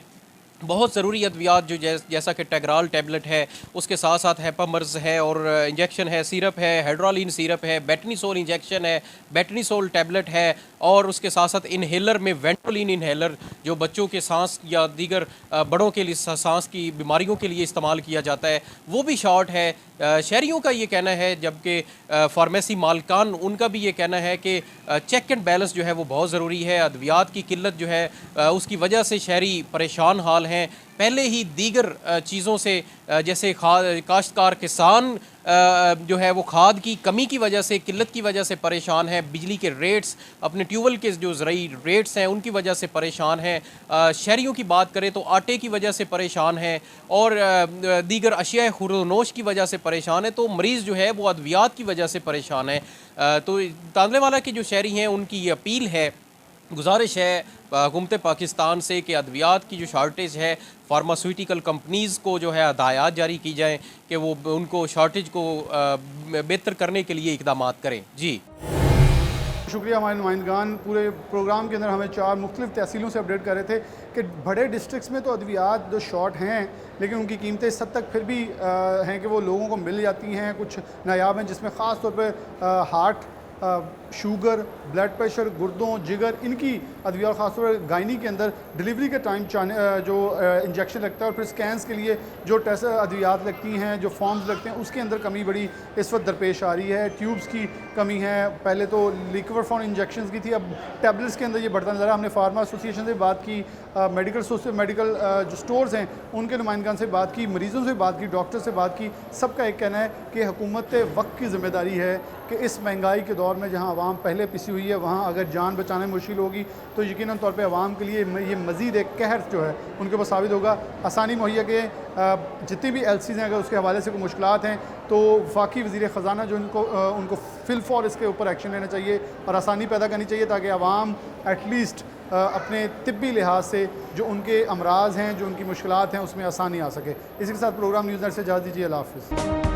बहुत ज़रूरी अद्वियात जो जैसा कि टैगराल टैबलेट है, उसके साथ साथ हेपामर्स है और इंजेक्शन है, सिरप है, हाइड्रोलिन सिरप है, बेटनीसोल इंजेक्शन है, बेटनीसोल टैबलेट है, और उसके साथ साथ इन्हेलर में वेंटोलिन इन्हेलर जो बच्चों के सांस या दीगर बड़ों के लिए सांस की बीमारियों के लिए इस्तेमाल किया जाता है, वो भी शॉर्ट है। शहरियों का ये कहना है, जबकि फार्मेसी मालकान उनका भी ये कहना है कि चेक एंड बैलेंस जो है वो बहुत ज़रूरी है। अद्वियात की किल्लत जो है उसकी वजह से शहरी परेशान हाल हैं। पहले ही दीगर चीज़ों से जैसे काश्तकार किसान जो है वो खाद की कमी की वजह से, किल्लत की वजह से परेशान है, बिजली के रेट्स, अपने ट्यूबवेल के जो ज़रूरी रेट्स हैं उनकी वजह से परेशान हैं, शहरियों की बात करें तो आटे की वजह से परेशान है और दीगर अशिया खुर्दनोश की वजह से परेशान है, तो मरीज़ जो है वो अद्वियात की वजह से परेशान है। तो तांदलेवाला के जो शहरी हैं उनकी ये अपील है, गुजारिश है हुकूमत पाकिस्तान से कि अद्वियात की जो शार्टेज है फार्मास्यूटिकल कंपनीज़ को जो है हदायत जारी की जाएँ कि वो उनको शार्टेज को बेहतर करने के लिए इकदाम करें। जी शुक्रिया। हमारे नुमाइंदगान पूरे प्रोग्राम के अंदर हमें 4 मुख्तलिफ तहसीलों से अपडेट कर रहे थे कि बड़े डिस्ट्रिक्ट्स में तो अद्वियात जो शॉर्ट हैं लेकिन उनकी कीमतें इस हद तक फिर भी हैं कि वो लोगों को मिल जाती हैं। कुछ नायाब हैं जिसमें ख़ास तौर पर हार्ट, शुगर, ब्लड प्रेशर, गुर्दों, जिगर, इनकी अद्वियात ख़ासतौर पर गायनी के अंदर डिलीवरी के टाइम जो इंजेक्शन लगता है और फिर स्कैन्स के लिए जो टेस्ट अद्वियात लगती हैं, जो फॉर्म्स लगते हैं, उसके अंदर कमी बड़ी इस वक्त दरपेश आ रही है। ट्यूब्स की कमी है, पहले तो लिक्विड फॉर्म इंजेक्शन की थी, अब टैबलेट्स के अंदर ये बढ़ता नज़र। हमने फार्मा एसोसिएशन से बात की, मेडिकल जो स्टोर्स हैं उनके नुमाइंदगान से बात की, मरीज़ों से बात की, डॉक्टर से बात की। सबका एक कहना है कि हुकूमत वक्त की ज़िम्मेदारी है कि इस महंगाई के दौर में जहाँ आवाम पहले पिसी हुई है वहाँ अगर जान बचाना मुश्किल होगी तो यकीनन तौर पे आवाम के लिए ये मज़ीद एक कहर जो है उनके पास साबित होगा। आसानी मुहैया के जितनी भी एलसीज़ हैं अगर उसके हवाले से कोई मुश्किलात हैं तो वफाकी वज़ीर ख़ज़ाना जो उनको फिलफौर इसके ऊपर एक्शन लेना चाहिए और आसानी पैदा करनी चाहिए ताकि आवाम एटलीस्ट अपने तिब्बी लिहाज से जो उनके अमराज हैं, जो उनकी मुश्किलात हैं, उसमें आसानी आ सके। इसी के साथ प्रोग्राम न्यूज़ नेट से इजाज़त दीजिए। अल्लाह हाफ़िज़।